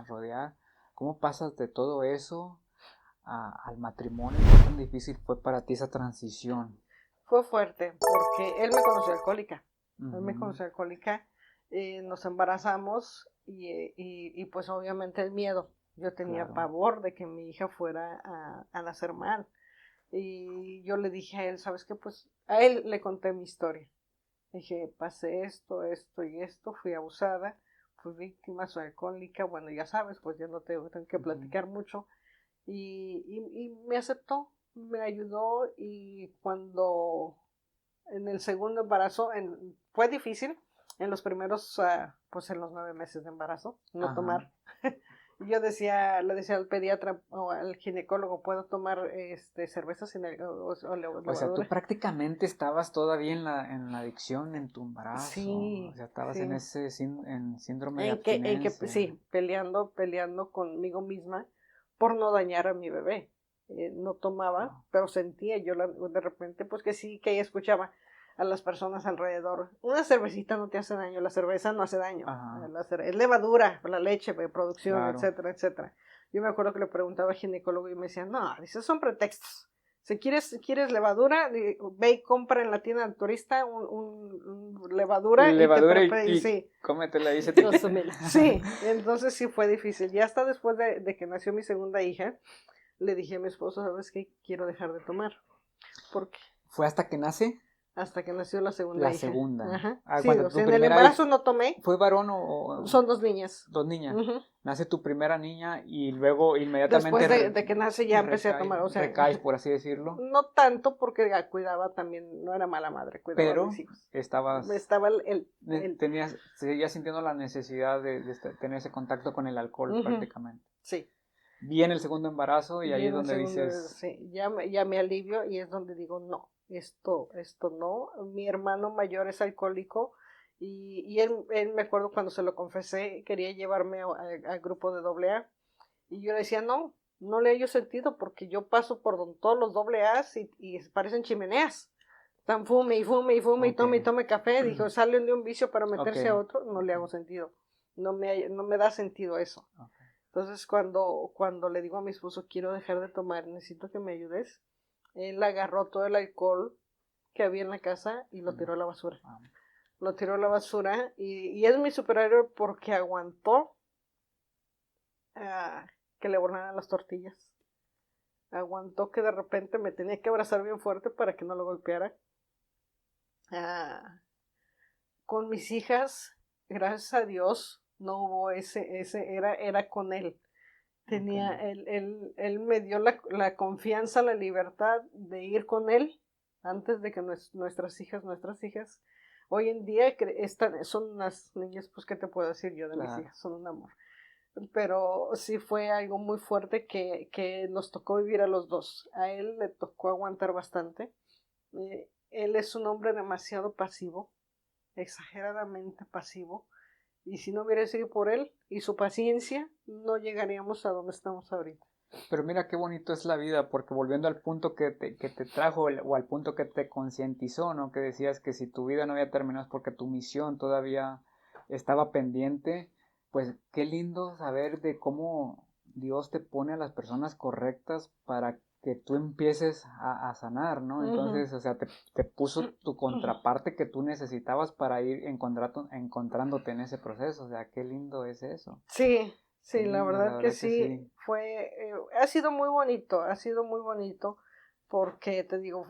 rodear? ¿Cómo pasas de todo eso al matrimonio? ¿Qué tan difícil fue para ti esa transición? Fue fuerte, porque él me conoció alcohólica. Él me conoció alcohólica, nos embarazamos y pues obviamente el miedo. Yo tenía pavor de que mi hija fuera a nacer mal. Y yo le dije a él, ¿sabes qué? Pues a él le conté mi historia. Dije, pasé esto, esto y esto, fui abusada, fui víctima, soy alcohólica, bueno, ya sabes, pues ya no tengo que platicar mucho. Y me aceptó, me ayudó y cuando en el segundo embarazo, fue difícil, en los primeros, pues en los 9 meses de embarazo, no tomar. Yo le decía al pediatra o al ginecólogo, ¿puedo tomar cerveza sin levadura? O sea, tú prácticamente estabas todavía en la adicción en tu embarazo. Sí. O sea, estabas en ese síndrome de En que, abstinencia. sí, peleando conmigo misma por no dañar a mi bebé. No tomaba, pero sentía yo de repente, pues que sí, que ella escuchaba a las personas alrededor. Una cervecita no te hace daño, la cerveza no hace daño. Es levadura, la leche, producción, etcétera, etcétera. Yo me acuerdo que le preguntaba al ginecólogo y me decía, no, esos son pretextos. Si quieres levadura, ve y compra en la tienda del turista un levadura y sí. cómetela y se te Sí, entonces sí fue difícil. Ya hasta después de que nació mi segunda hija, le dije a mi esposo, ¿sabes qué? Quiero dejar de tomar. ¿Por qué? ¿Fue hasta que nace? Hasta que nació la segunda hija. La segunda. Sí, o sea, en el embarazo no tomé. ¿Fue varón o...? Son 2 niñas. 2 niñas. Nace tu primera niña y luego inmediatamente... Después de que nace ya empecé a tomar, o sea... Recaes, por así decirlo. No tanto porque cuidaba también, no era mala madre, cuidaba a mis hijos. Estaba seguías sintiendo la necesidad de tener ese contacto con el alcohol prácticamente. Sí. Viene el segundo embarazo y ahí es donde dices... Sí, ya me alivio y es donde digo, no, esto no. Mi hermano mayor es alcohólico y él me acuerdo cuando se lo confesé, quería llevarme al grupo de AA y yo le decía, no le hallo sentido porque yo paso por todos los AA y parecen chimeneas. Están fume y tome café. Dijo, salen de un vicio para meterse a otro, no le hago sentido. No me da sentido eso. Entonces cuando le digo a mi esposo, quiero dejar de tomar, necesito que me ayudes, él agarró todo el alcohol que había en la casa y lo tiró a la basura. Lo tiró a la basura y es mi superhéroe porque aguantó que le borraran las tortillas. Aguantó que de repente me tenía que abrazar bien fuerte para que no lo golpeara. Con mis hijas, gracias a Dios, no hubo era con él. Tenía, él me dio la confianza, la libertad de ir con él antes de que nuestras hijas, hoy en día son unas niñas, pues qué te puedo decir yo de mis hijas, son un amor. Pero sí fue algo muy fuerte que nos tocó vivir a los dos. A él le tocó aguantar bastante. Él es un hombre demasiado pasivo, exageradamente pasivo. Y si no hubiera sido por él y su paciencia, no llegaríamos a donde estamos ahorita. Pero mira qué bonito es la vida, porque volviendo al punto que te trajo o al punto que te concientizó, ¿no? Que decías que si tu vida no había terminado es porque tu misión todavía estaba pendiente, pues qué lindo saber de cómo Dios te pone a las personas correctas para que tú empieces a sanar, ¿no? Entonces, o sea, te puso tu contraparte que tú necesitabas para ir encontrándote en ese proceso, o sea, qué lindo es eso. Sí, sí, Qué la lindo, verdad que sí, ha sido muy bonito, porque te digo,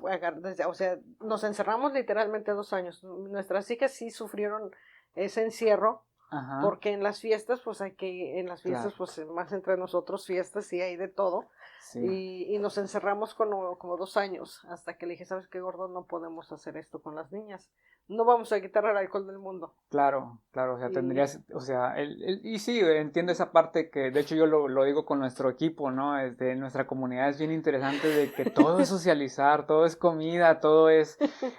o sea, nos encerramos literalmente 2 años. Nuestras hijas sí sufrieron ese encierro, Ajá, porque en las fiestas, en las fiestas, claro, pues más entre nosotros, fiestas, sí hay de todo. sí. Y nos encerramos como 2 años, hasta que le dije, ¿sabes qué, gordo? No podemos hacer esto con las niñas. No vamos a quitar el alcohol del mundo. Claro, claro, o sea, Y, tendrías, o sea, y sí, entiendo esa parte que, de hecho, yo lo digo con nuestro equipo, ¿no? Nuestra comunidad es bien interesante de que todo es socializar, todo es comida, todo es,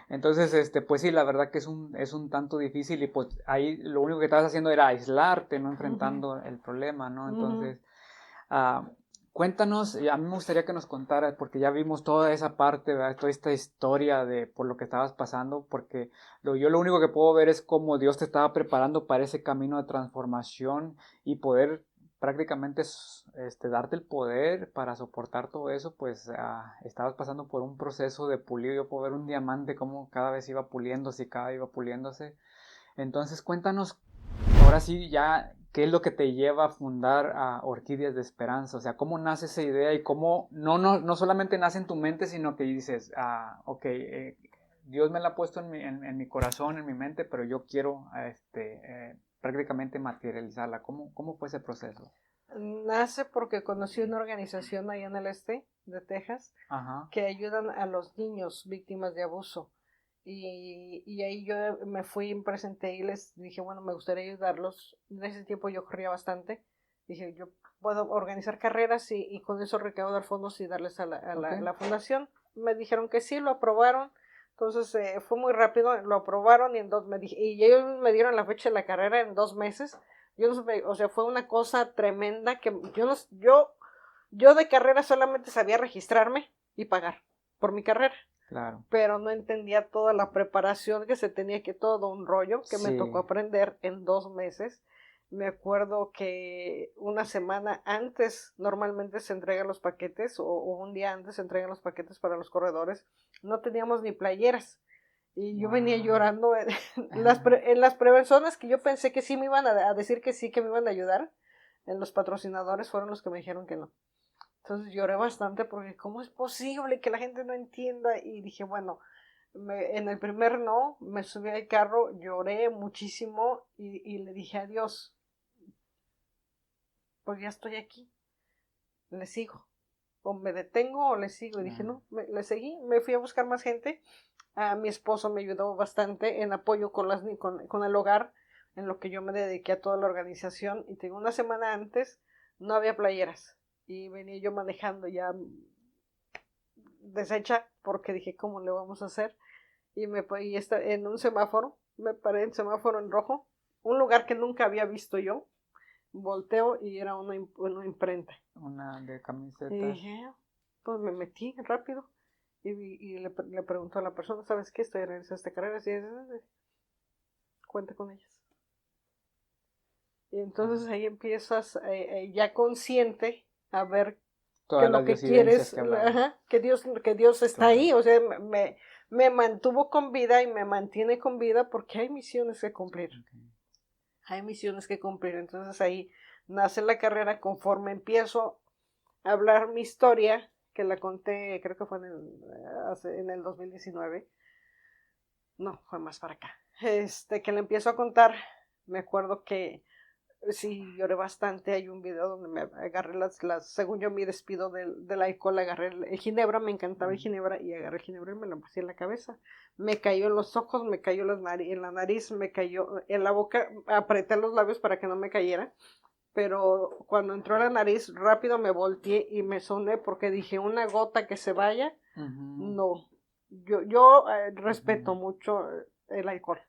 entonces, pues sí, la verdad que es un tanto difícil y pues ahí lo único que estabas haciendo era aislarte, no enfrentando el problema, ¿no? ujú. Entonces, ah, cuéntanos, a mí me gustaría que nos contaras, porque ya vimos toda esa parte, ¿verdad? Toda esta historia de por lo que estabas pasando, porque yo lo único que puedo ver es cómo Dios te estaba preparando para ese camino de transformación y poder prácticamente darte el poder para soportar todo eso, pues estabas pasando por un proceso de pulido. Yo puedo ver un diamante como cada vez iba puliéndose y cada vez iba puliéndose. Entonces cuéntanos, ahora sí, ya, ¿qué es lo que te lleva a fundar a Orquídeas de Esperanza? O sea, ¿cómo nace esa idea y cómo no solamente nace en tu mente, sino que dices, ok, Dios me la ha puesto en mi corazón, en mi mente, pero yo quiero prácticamente materializarla? ¿Cómo fue ese proceso? Nace porque conocí una organización allá en el este de Texas Ajá, que ayudan a los niños víctimas de abuso. Y ahí yo me fui, me presenté y les dije, bueno, me gustaría ayudarlos. En ese tiempo yo corría bastante. Dije, yo puedo organizar carreras y con eso recaudar fondos y darles a ok. la fundación. Me dijeron que sí, lo aprobaron. Entonces fue muy rápido, lo aprobaron y ellos me dieron la fecha de la carrera en 2 meses. Yo no supe, o sea, fue una cosa tremenda que yo de carrera solamente sabía registrarme y pagar por mi carrera, Claro, pero no entendía toda la preparación que se tenía, que todo un rollo que me tocó sí, aprender en 2 meses. Me acuerdo que una semana antes normalmente se entregan los paquetes o un día antes se entregan los paquetes para los corredores. No teníamos ni playeras. Y yo venía wow. llorando en las prevenciones que yo pensé que sí me iban a decir que sí, que me iban a ayudar. En los patrocinadores fueron los que me dijeron que no. Entonces lloré bastante porque ¿cómo es posible que la gente no entienda? Y dije, bueno, en el primer no, me subí al carro, lloré muchísimo y le dije a Dios, pues ya estoy aquí, le sigo. O me detengo o le sigo. Y dije, Ah, no, le seguí, me fui a buscar más gente. Mi esposo me ayudó bastante en apoyo con el hogar, en lo que yo me dediqué a toda la organización. Y tengo una semana antes, no había playeras. Y venía yo manejando ya deshecha porque dije, ¿cómo le vamos a hacer? En un semáforo, me paré en semáforo en rojo, un lugar que nunca había visto yo. Volteo y era una imprenta. una de Y camisetas. dije, pues me metí rápido y le preguntó a la persona, ¿sabes qué? Estoy realizando esta carrera, y cuenta con ellas. Y Ah, entonces ahí empiezas ya consciente a ver que todas lo las que disidencias quieres, que hablabas. ajá, que Dios está Claro. ahí, o sea, me mantuvo con vida y me mantiene con vida porque hay misiones que cumplir. Ok. Hay misiones que cumplir. Entonces ahí nace la carrera conforme empiezo a hablar mi historia, que la conté, creo que fue en el 2019. No, fue más para acá. Que la empiezo a contar. Me acuerdo que sí, lloré bastante. Hay un video donde me agarré según yo me despido del alcohol, agarré el ginebra, me encantaba el Ujú. ginebra, y agarré el ginebra y me lo puse en la cabeza. Me cayó en los ojos, me cayó en la nariz, me cayó en la boca, apreté los labios para que no me cayera, pero cuando entró a la nariz, rápido me volteé y me soné porque dije, una gota que se vaya, Ujú, no. Yo respeto ujú. mucho el alcohol.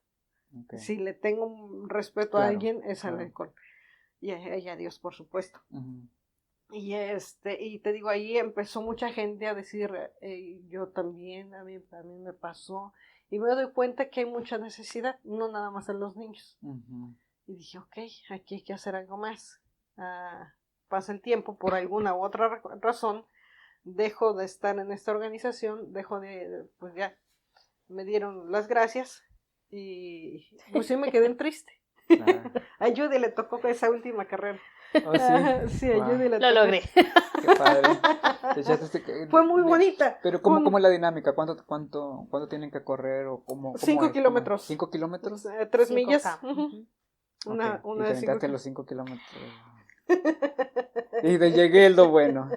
Ok, Si le tengo un respeto a claro, alguien, es al claro. alcohol. Y a Dios, por supuesto. Ujú. Y te digo, ahí empezó mucha gente a decir, yo también, a mí me pasó. Y me doy cuenta que hay mucha necesidad, no nada más en los niños. Ujú. Y dije, ok, aquí hay que hacer algo más. Pasa el tiempo, por alguna u otra razón, dejo de estar en esta organización, pues ya, me dieron las gracias y pues sí me quedé triste. Claro. A Judy le tocó esa última carrera. Oh, sí. Sí, a Wow. Judy le Lo tocó. logré. Qué padre. Te echaste Fue muy bonita. Pero ¿cómo es la dinámica? ¿Cuánto tienen que correr o cómo 5 es? kilómetros. 5 kilómetros. 3 5K. millas. Okay. Una Y de te 5 aventaste los 5 kilómetros. Y te llegué lo bueno.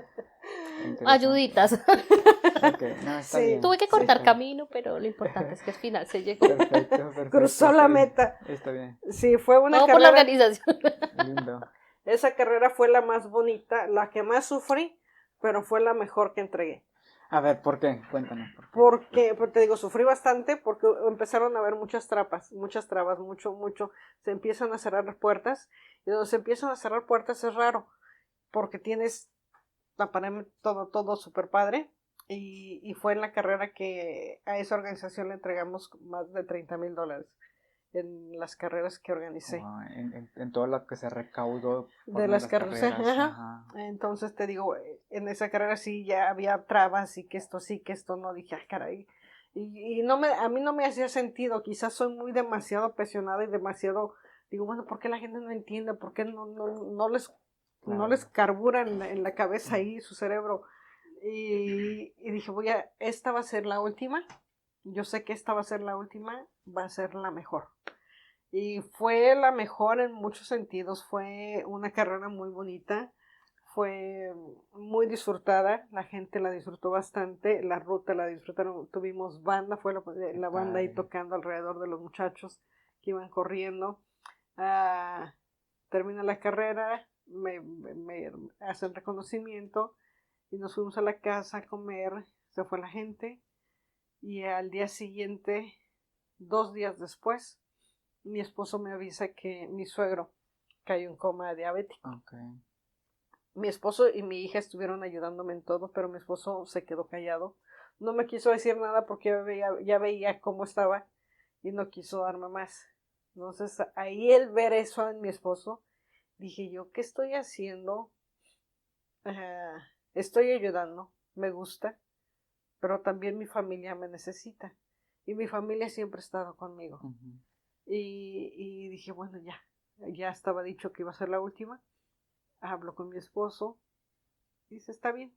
Ayuditas. Okay. No, está Sí. bien. Tuve que Sí, cortar está camino, pero lo importante es que al final se llegó. bien. Perfecto. Cruzó está la bien. meta. Está bien. Sí, fue una Todo por la carrera. organización. Lindo. Esa carrera fue la más bonita, la que más sufrí, pero fue la mejor que entregué. A ver, ¿por qué? Cuéntanos. Porque te digo, sufrí bastante porque empezaron a haber muchas trabas, mucho. Se empiezan a cerrar las puertas y donde se empiezan a cerrar puertas es raro porque tienes aparentemente todo súper padre y fue en la carrera que a esa organización le entregamos más de $30,000 en las carreras que organicé. Wow, en todo lo que se recaudó por De las carreras. carreras. Ajá. Entonces te digo, en esa carrera sí ya había trabas y que esto no, dije, caray. Y a mí no me hacía sentido, quizás soy muy demasiado apasionada y demasiado, digo, bueno, ¿por qué la gente no entiende? ¿Por qué no les carbura en la cabeza ahí su cerebro? Y dije, esta va a ser la última, yo sé que esta va a ser la última, va a ser la mejor. Y fue la mejor en muchos sentidos, fue una carrera muy bonita, fue muy disfrutada, la gente la disfrutó bastante, la ruta la disfrutaron, tuvimos banda, fue la banda ahí tocando alrededor de los muchachos que iban corriendo. Termina la carrera, me hacen reconocimiento y nos fuimos a la casa a comer, se fue la gente y al día siguiente, 2 días después, mi esposo me avisa que mi suegro cayó en coma diabético. Okay. Mi esposo y mi hija estuvieron ayudándome en todo, pero mi esposo se quedó callado. No me quiso decir nada porque ya veía cómo estaba y no quiso darme más. Entonces, ahí el ver eso en mi esposo, dije yo, ¿qué estoy haciendo? Estoy ayudando, me gusta, pero también mi familia me necesita. Y mi familia siempre ha estado conmigo. Uh-huh. Y dije, bueno, ya estaba dicho que iba a ser la última. Hablo con mi esposo. Y dice, está bien.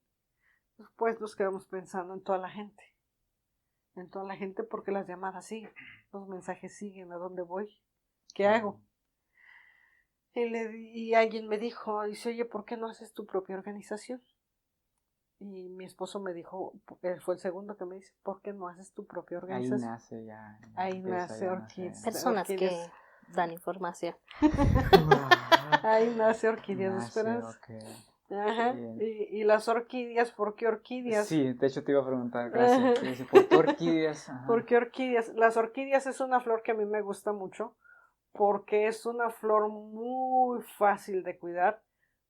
Después nos quedamos pensando en toda la gente. En toda la gente porque las llamadas siguen. Los mensajes siguen. ¿A dónde voy? ¿Qué hago? Y alguien me dijo, dice, oye, ¿por qué no haces tu propia organización? Y mi esposo me dijo, él fue el segundo que me dice, ¿por qué no haces tu propia organización? Ahí nace ya. Ahí nace Orquídeas. Personas que dan información. Ahí nace Orquídeas de Esperanza. Okay. Ajá. Y las orquídeas, ¿por qué orquídeas? Sí, de hecho te iba a preguntar, gracias. Sí, ¿por qué orquídeas? Ajá. ¿Por qué orquídeas? Las orquídeas es una flor que a mí me gusta mucho porque es una flor muy fácil de cuidar,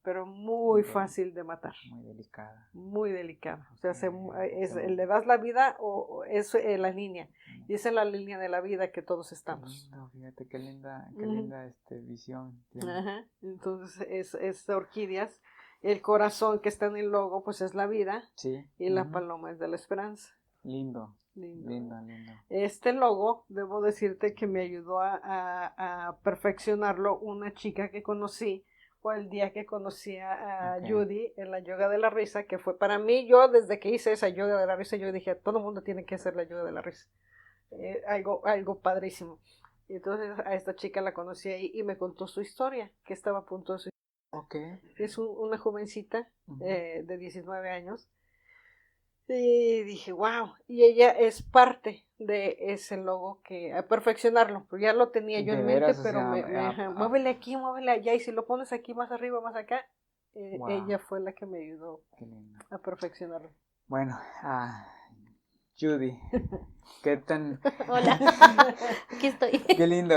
pero muy fácil de matar. Muy delicada. Muy delicada. O sea, le das la vida o es la línea. Y esa es la línea de la vida que todos estamos. Qué lindo, fíjate, qué linda visión. Ajá. Entonces, es orquídeas. El corazón que está en el logo, pues es la vida. Sí. Y la paloma es de la esperanza. Lindo. Este logo, debo decirte que me ayudó a perfeccionarlo una chica que conocí, fue el día que conocí a Judy en la yoga de la risa, que fue para mí, yo desde que hice esa yoga de la risa, yo dije, todo el mundo tiene que hacer la yoga de la risa. Algo padrísimo. Y entonces a esta chica la conocí ahí y me contó su historia, que estaba a punto de suicidarse. Es una jovencita de 19 años. Y dije, wow, y ella es parte de ese logo que a perfeccionarlo, pues ya lo tenía yo en mente, pero muévele aquí, muévele allá, y si lo pones aquí más arriba, más acá, ella fue la que me ayudó a perfeccionarlo. Bueno, Judy, ¿qué tan? Hola, aquí estoy. Qué lindo,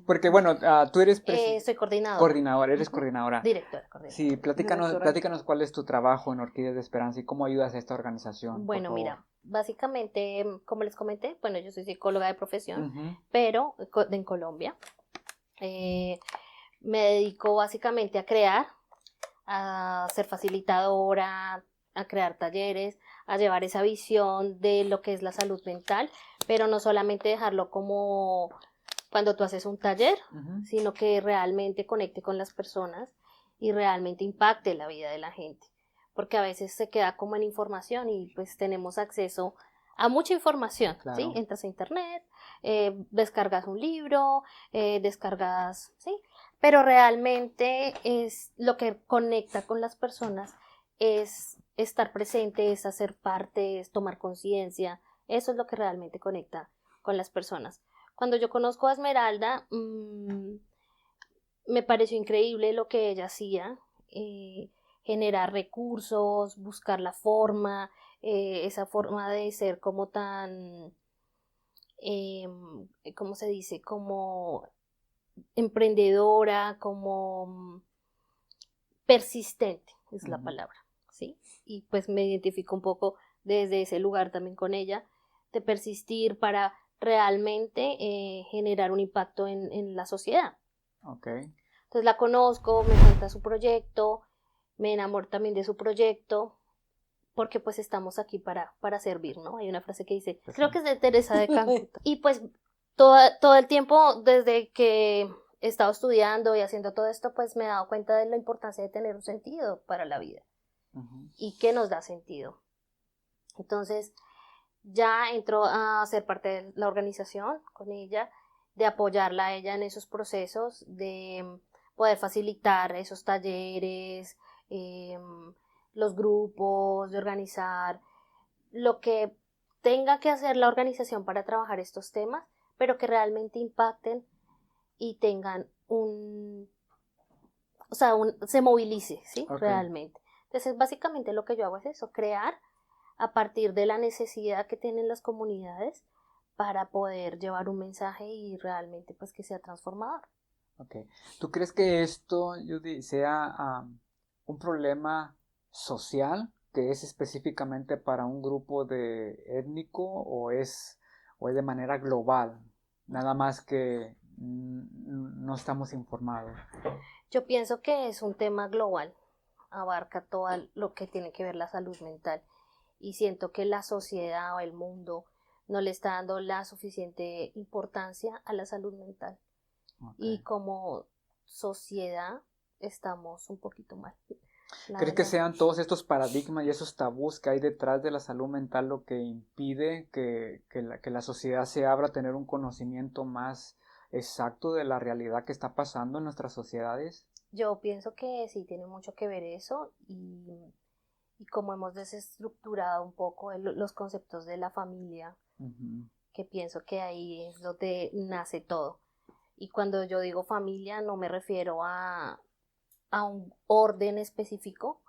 porque bueno, tú eres soy coordinadora. Eres coordinadora. Directora. Sí, platícanos cuál es tu trabajo en Orquídeas de Esperanza y cómo ayudas a esta organización. Bueno, mira, básicamente, como les comenté, bueno, yo soy psicóloga de profesión, pero en Colombia. Me dedico básicamente a crear, a ser facilitadora, a crear talleres, a llevar esa visión de lo que es la salud mental, pero no solamente dejarlo como cuando tú haces un taller, sino que realmente conecte con las personas y realmente impacte la vida de la gente, porque a veces se queda como en información y pues tenemos acceso a mucha información, Claro. ¿sí? Entras a internet, descargas un libro, descargas, ¿sí? Pero realmente es lo que conecta con las personas, es estar presente, es hacer parte, es tomar conciencia, eso es lo que realmente conecta con las personas. Cuando yo conozco a Esmeralda, me pareció increíble lo que ella hacía, generar recursos, buscar la forma, esa forma de ser como tan, ¿cómo se dice? Como emprendedora, como persistente, es la palabra, ¿sí? Y pues me identifico un poco desde ese lugar también con ella, de persistir para realmente generar un impacto en la sociedad. Okay. Entonces la conozco, me cuenta su proyecto, me enamoro también de su proyecto, porque pues estamos aquí para servir, ¿no? Hay una frase que dice, creo que es de Teresa de Calcuta. Y pues todo el tiempo desde que he estado estudiando y haciendo todo esto, pues me he dado cuenta de la importancia de tener un sentido para la vida. Y qué nos da sentido. Entonces ya entró a ser parte de la organización con ella, de apoyarla a ella en esos procesos, de poder facilitar esos talleres, los grupos, de organizar lo que tenga que hacer la organización para trabajar estos temas, pero que realmente impacten y tengan se movilice, ¿sí? Okay. Realmente. Entonces, básicamente lo que yo hago es eso, crear a partir de la necesidad que tienen las comunidades para poder llevar un mensaje y realmente pues que sea transformador. Okay. ¿Tú crees que esto, Judy, sea un problema social que es específicamente para un grupo de étnico o es de manera global? Nada más que no estamos informados. Yo pienso que es un tema global, abarca todo lo que tiene que ver la salud mental y siento que la sociedad o el mundo no le está dando la suficiente importancia a la salud mental. Y como sociedad estamos un poquito mal. ¿Crees que sean todos estos paradigmas y esos tabús que hay detrás de la salud mental lo que impide que la sociedad se abra a tener un conocimiento más exacto de la realidad que está pasando en nuestras sociedades? Yo pienso que sí tiene mucho que ver eso y como hemos desestructurado un poco los conceptos de la familia, que pienso que ahí es donde nace todo. Y cuando yo digo familia no me refiero a un orden específico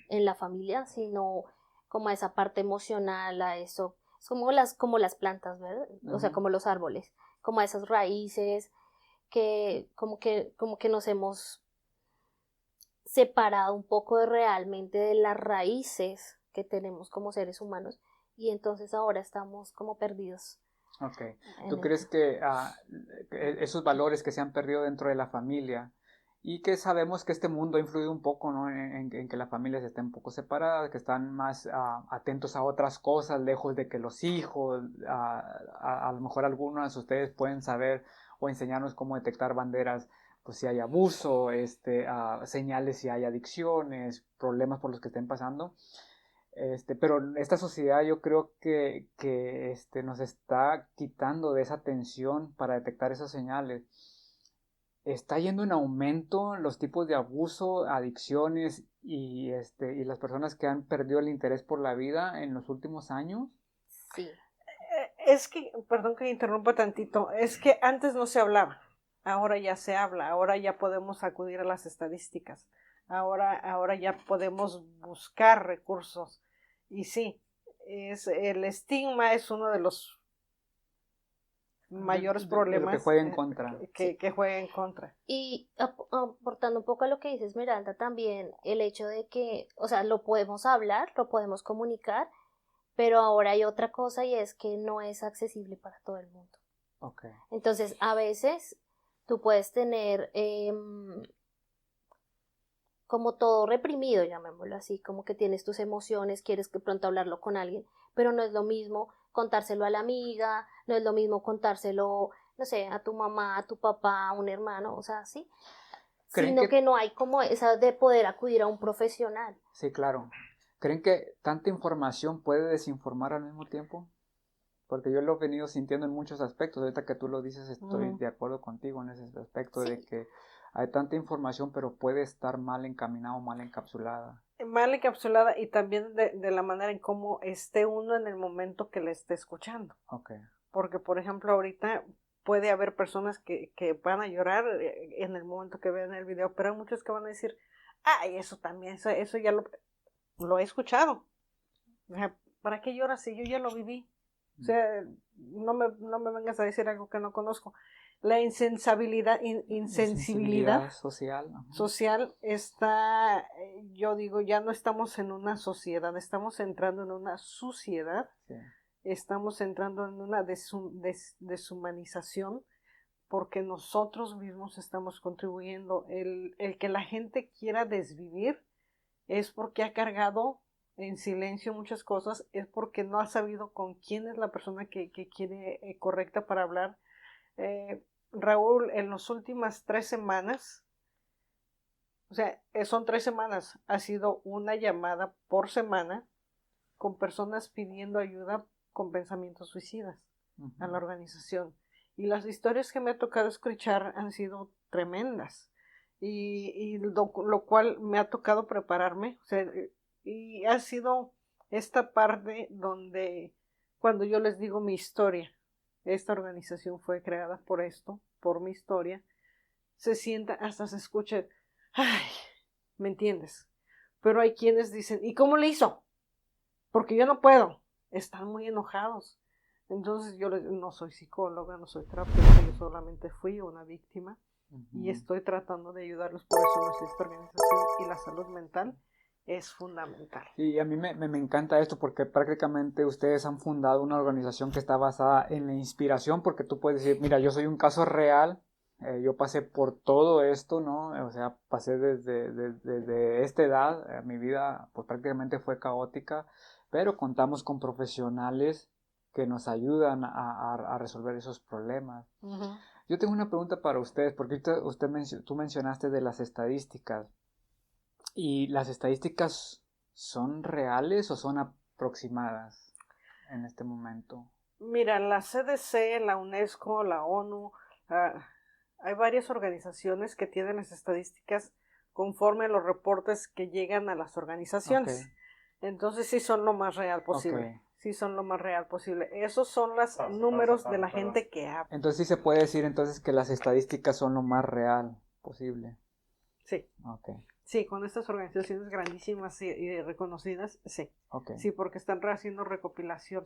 en la familia, sino como a esa parte emocional, a eso, es como las plantas, ¿verdad? O sea, como los árboles, como a esas raíces que como que nos hemos separado un poco realmente de las raíces que tenemos como seres humanos y entonces ahora estamos como perdidos. Okay. ¿Tú crees que esos valores que se han perdido dentro de la familia y que sabemos que este mundo ha influido un poco, ¿no? en que las familias estén un poco separadas, que están más atentos a otras cosas, lejos de que los hijos, a lo mejor algunos de ustedes pueden saber o enseñarnos cómo detectar banderas, pues si hay abuso, señales si hay adicciones, problemas por los que estén pasando? Pero esta sociedad yo creo que nos está quitando de esa atención para detectar esas señales. Está yendo en aumento los tipos de abuso, adicciones y las personas que han perdido el interés por la vida en los últimos años. Sí. Es que, perdón que interrumpa tantito, es que antes no se hablaba, ahora ya se habla, ahora ya podemos acudir a las estadísticas, ahora ya podemos buscar recursos. Y sí, el estigma es uno de los mayores problemas de lo que juega en contra. Que juega en contra. Y aportando un poco a lo que dice Esmeralda también, el hecho de que, o sea, lo podemos hablar, lo podemos comunicar, pero ahora hay otra cosa y es que no es accesible para todo el mundo. Okay. Entonces, a veces tú puedes tener como todo reprimido, llamémoslo así, como que tienes tus emociones, quieres que pronto hablarlo con alguien, pero no es lo mismo contárselo a la amiga, no es lo mismo contárselo, no sé, a tu mamá, a tu papá, a un hermano, o sea, sí, sino que no hay como esa de poder acudir a un profesional. Sí, claro. ¿Creen que tanta información puede desinformar al mismo tiempo? Porque yo lo he venido sintiendo en muchos aspectos. Ahorita que tú lo dices, estoy de acuerdo contigo en ese aspecto, Sí. de que hay tanta información, pero puede estar mal encaminada o mal encapsulada. Mal encapsulada y también de la manera en cómo esté uno en el momento que le esté escuchando. Okay. Porque, por ejemplo, ahorita puede haber personas que van a llorar en el momento que vean el video, pero hay muchos que van a decir, ay, eso también, eso ya lo he escuchado. O sea, ¿para qué lloras si yo ya lo viví? O sea, no me vengas a decir algo que no conozco. La insensibilidad social está, yo digo, ya no estamos en una sociedad, estamos entrando en una suciedad, sí. Estamos entrando en una deshumanización porque nosotros mismos estamos contribuyendo. El que la gente quiera desvivir es porque ha cargado en silencio muchas cosas, es porque no ha sabido con quién es la persona que quiere correcta para hablar. Raúl, en las últimas 3 semanas, o sea, son 3 semanas, ha sido una llamada por semana con personas pidiendo ayuda con pensamientos suicidas a la organización. Y las historias que me ha tocado escuchar han sido tremendas. Y lo cual me ha tocado prepararme, o sea, y ha sido esta parte donde cuando yo les digo mi historia, esta organización fue creada por esto, por mi historia, se sienta, hasta se escucha, ay, ¿me entiendes? Pero hay quienes dicen, ¿y cómo le hizo? Porque yo no puedo, están muy enojados. Entonces yo no soy psicóloga, no soy terapeuta, yo solamente fui una víctima y estoy tratando de ayudarlos. Por eso nuestra organización y la salud mental es fundamental. Y a mí me encanta esto porque prácticamente ustedes han fundado una organización que está basada en la inspiración, porque tú puedes decir, mira, yo soy un caso real, yo pasé por todo esto, ¿no? O sea, pasé desde esta edad, mi vida pues prácticamente fue caótica, pero contamos con profesionales que nos ayudan a resolver esos problemas. Yo tengo una pregunta para ustedes, porque tú mencionaste de las estadísticas. ¿Y las estadísticas son reales o son aproximadas en este momento? Mira, la CDC, la UNESCO, la ONU, hay varias organizaciones que tienen las estadísticas conforme a los reportes que llegan a las organizaciones. Okay. Entonces sí son lo más real posible. Okay. Sí son lo más real posible. Esos son los números de la gente que habla. Entonces sí se puede decir entonces que las estadísticas son lo más real posible. Sí. Okay. Sí, con estas organizaciones grandísimas y reconocidas, sí. Okay. Sí, porque están haciendo recopilación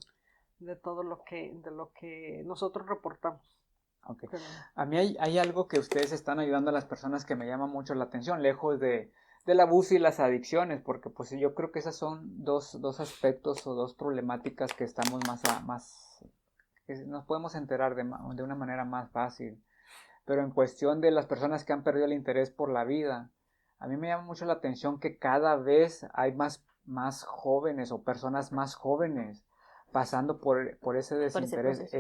de todo lo que nosotros reportamos. Okay. A mí hay algo que ustedes están ayudando a las personas que me llama mucho la atención, lejos del abuso y las adicciones, porque pues yo creo que esas son dos aspectos o dos problemáticas que estamos que nos podemos enterar de una manera más fácil. Pero en cuestión de las personas que han perdido el interés por la vida, a mí me llama mucho la atención que cada vez hay más jóvenes o personas más jóvenes pasando por ese desinterés.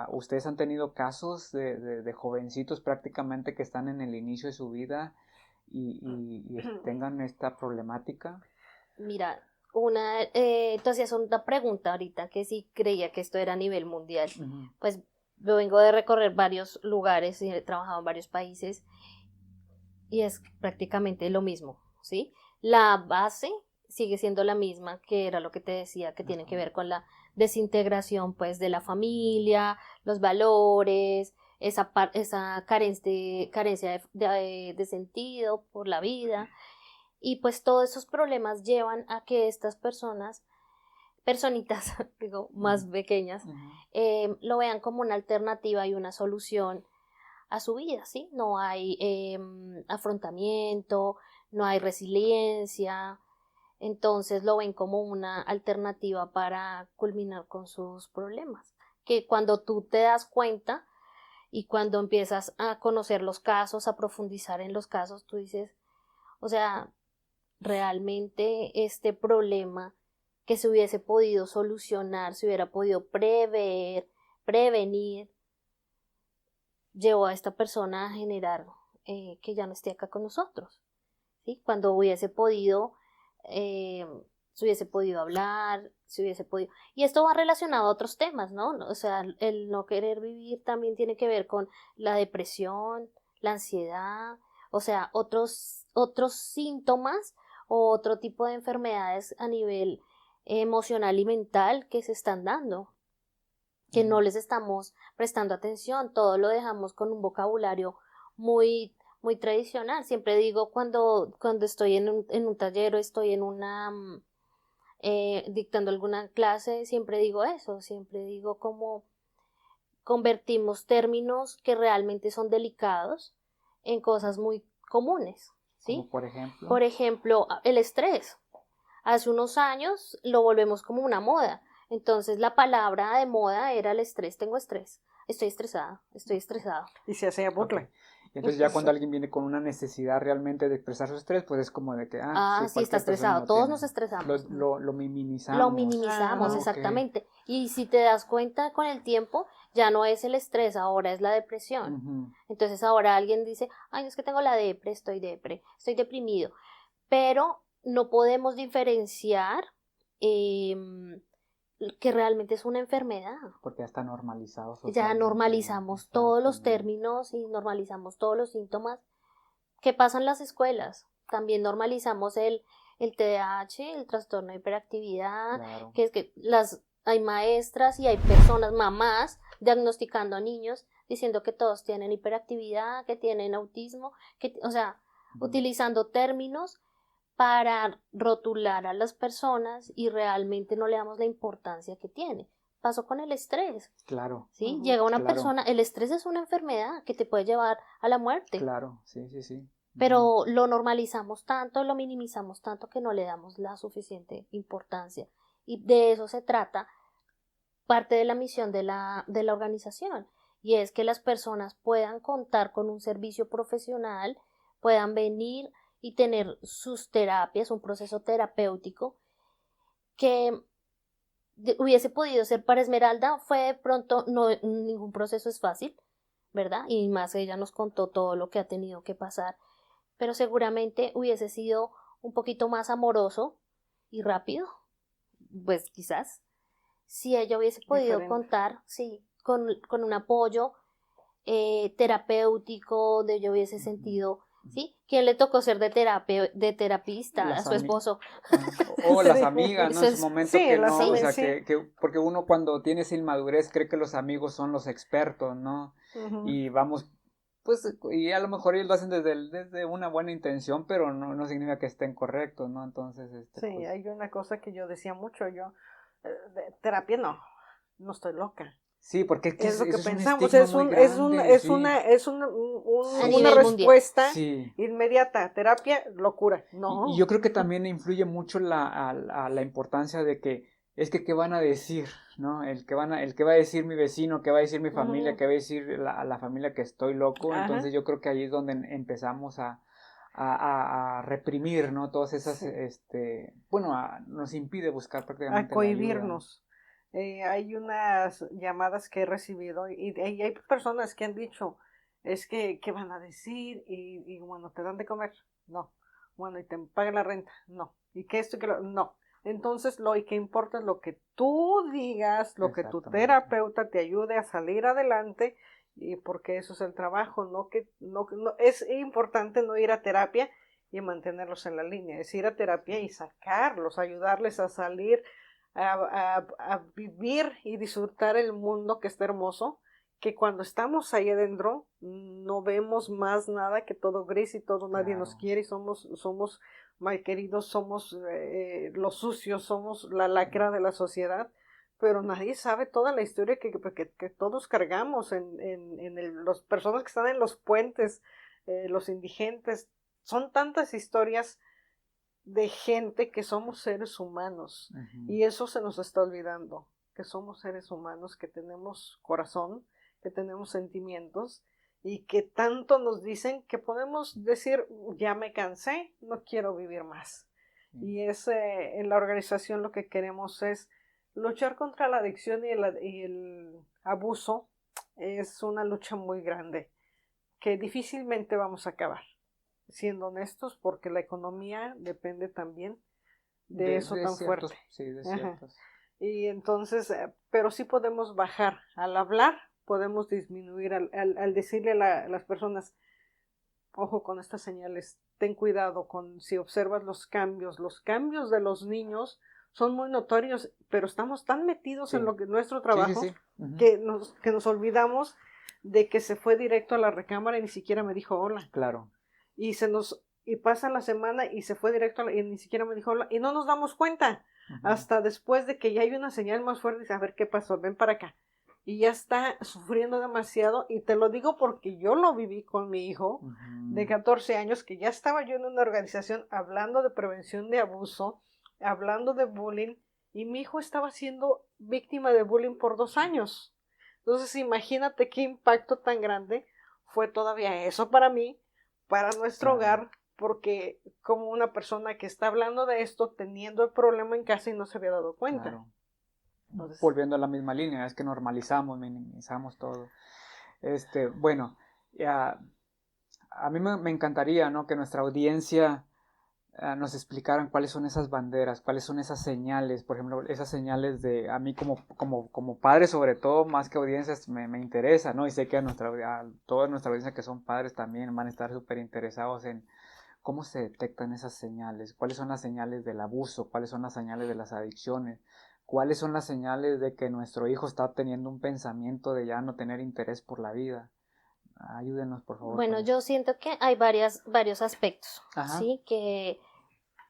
Ustedes han tenido casos de jovencitos prácticamente que están en el inicio de su vida y tengan esta problemática. Mira, tú hacías una pregunta ahorita que si creía que esto era a nivel mundial. Pues yo vengo de recorrer varios lugares y he trabajado en varios países y es prácticamente lo mismo, ¿sí? La base sigue siendo la misma, que era lo que te decía, que tiene que ver con la desintegración, pues, de la familia, los valores, esa carencia de sentido por la vida, y pues todos esos problemas llevan a que estas personitas, digo, más pequeñas, lo vean como una alternativa y una solución a su vida, ¿sí? No hay afrontamiento, no hay resiliencia, entonces lo ven como una alternativa para culminar con sus problemas, que cuando tú te das cuenta y cuando empiezas a conocer los casos, a profundizar en los casos, tú dices, o sea, realmente este problema que se hubiese podido solucionar, se hubiera podido prevenir, llevó a esta persona a generar que ya no esté acá con nosotros, ¿sí? Cuando hubiese podido, se hubiese podido hablar, se hubiese podido... Y esto va relacionado a otros temas, ¿no? O sea, el no querer vivir también tiene que ver con la depresión, la ansiedad, o sea, otros síntomas o otro tipo de enfermedades a nivel emocional y mental que se están dando, que no les estamos prestando atención, todo lo dejamos con un vocabulario muy, muy tradicional. Siempre digo cuando estoy en un taller o estoy en una dictando alguna clase, siempre digo eso, siempre digo cómo convertimos términos que realmente son delicados en cosas muy comunes, ¿sí? Como por ejemplo. Por ejemplo, el estrés. Hace unos años lo volvemos como una moda. Entonces la palabra de moda era el estrés. Tengo estrés. Estoy estresada. Estoy estresado. Y se hacía burla. Okay. Y entonces ya cuando alguien viene con una necesidad realmente de expresar su estrés, pues es como de que, sí, está estresado. Todos nos estresamos. Lo minimizamos. Lo minimizamos, exactamente. Okay. Y si te das cuenta con el tiempo, ya no es el estrés, ahora es la depresión. Uh-huh. Entonces ahora alguien dice, ay, no es que tengo la depre, estoy deprimido. Pero no podemos diferenciar que realmente es una enfermedad. Porque ya está normalizado. Ya normalizamos todos los términos y normalizamos todos los síntomas. ¿Qué pasa en las escuelas? También normalizamos el TDAH, el trastorno de hiperactividad, claro. Que es que hay maestras y hay personas, mamás, diagnosticando a niños, diciendo que todos tienen hiperactividad, que tienen autismo, utilizando términos para rotular a las personas y realmente no le damos la importancia que tiene. Pasó con el estrés. Claro. ¿Sí? Uh-huh. Llega una persona, el estrés es una enfermedad que te puede llevar a la muerte. Claro, sí. Uh-huh. Pero lo normalizamos tanto, lo minimizamos tanto que no le damos la suficiente importancia. Y de eso se trata parte de la misión de la organización. Y es que las personas puedan contar con un servicio profesional, puedan venir y tener sus terapias, un proceso terapéutico que hubiese podido ser para Esmeralda, fue de pronto, no, ningún proceso es fácil, ¿verdad? Y más ella nos contó todo lo que ha tenido que pasar, pero seguramente hubiese sido un poquito más amoroso y rápido, pues quizás, si ella hubiese podido contar, sí, con un apoyo terapéutico, donde yo hubiese sentido... ¿Sí? ¿Quién le tocó ser de terapista? A su esposo. O las amigas, ¿no? En su momento sí, que no, o sea, que porque uno cuando tiene esa inmadurez cree que los amigos son los expertos, ¿no? Uh-huh. Y vamos, pues, y a lo mejor ellos lo hacen desde una buena intención, pero no significa que estén correctos, ¿no? Entonces, sí, pues... hay una cosa que yo decía mucho, de terapia no estoy loca. Sí, porque es lo que pensamos, es una respuesta inmediata, terapia, locura, no. Y yo creo que también influye mucho a la importancia de que es que qué van a decir, ¿no? El que va a decir mi vecino, qué va a decir mi familia, qué va a decir a la familia que estoy loco. Ajá. Entonces yo creo que ahí es donde empezamos a reprimir, ¿no? Todas esas, nos impide buscar prácticamente a cohibirnos. Hay unas llamadas que he recibido y hay personas que han dicho, es que, ¿qué van a decir? Y bueno, ¿te dan de comer? No. Bueno, ¿y te pagan la renta? No. ¿Y qué esto y que lo? No. Entonces, lo que importa es lo que tú digas, lo que tu terapeuta te ayude a salir adelante, y porque eso es el trabajo, no es importante no ir a terapia y mantenerlos en la línea, es ir a terapia y sacarlos, ayudarles a salir a vivir y disfrutar el mundo que está hermoso, que cuando estamos ahí adentro no vemos más nada que todo gris y todo nadie nos quiere y somos mal queridos, somos los sucios, somos la lacra de la sociedad, pero nadie sabe toda la historia que todos cargamos las personas que están en los puentes, los indigentes, son tantas historias de gente que somos seres humanos. Uh-huh. Y eso se nos está olvidando, que somos seres humanos, que tenemos corazón, que tenemos sentimientos y que tanto nos dicen que podemos decir, ya me cansé, no quiero vivir más. Y en la organización lo que queremos es luchar contra la adicción y el abuso. Es una lucha muy grande que difícilmente vamos a acabar, siendo honestos, porque la economía depende también de eso tan ciertos, fuerte. Sí, de Ajá. ciertos. Y entonces, pero sí podemos bajar. Al hablar, podemos disminuir, al decirle a las personas, ojo con estas señales, ten cuidado con si observas los cambios de los niños son muy notorios, pero estamos tan metidos en lo que nuestro trabajo Sí. Uh-huh. que nos olvidamos de que se fue directo a la recámara y ni siquiera me dijo hola. Claro. Y pasa la semana y se fue directo y ni siquiera me dijo hola y no nos damos cuenta. Uh-huh. Hasta después de que ya hay una señal más fuerte, dice, a ver qué pasó, ven para acá. Y ya está sufriendo demasiado, y te lo digo porque yo lo viví con mi hijo de 14 años, que ya estaba yo en una organización hablando de prevención de abuso, hablando de bullying, y mi hijo estaba siendo víctima de bullying por 2 años. Entonces imagínate qué impacto tan grande fue todavía eso para mí, para nuestro hogar, porque como una persona que está hablando de esto, teniendo el problema en casa y no se había dado cuenta. Claro. Entonces, volviendo a la misma línea, es que normalizamos, minimizamos todo. Bueno, a mí me encantaría, ¿no?, que nuestra audiencia nos explicaran cuáles son esas banderas, cuáles son esas señales, por ejemplo, esas señales de, a mí como padre sobre todo, más que audiencias, me interesa, ¿no? Y sé que a toda nuestra audiencia que son padres también van a estar súper interesados en cómo se detectan esas señales, cuáles son las señales del abuso, cuáles son las señales de las adicciones, cuáles son las señales de que nuestro hijo está teniendo un pensamiento de ya no tener interés por la vida. Ayúdenos, por favor. Bueno, yo siento que hay varios aspectos, Ajá. ¿sí? Que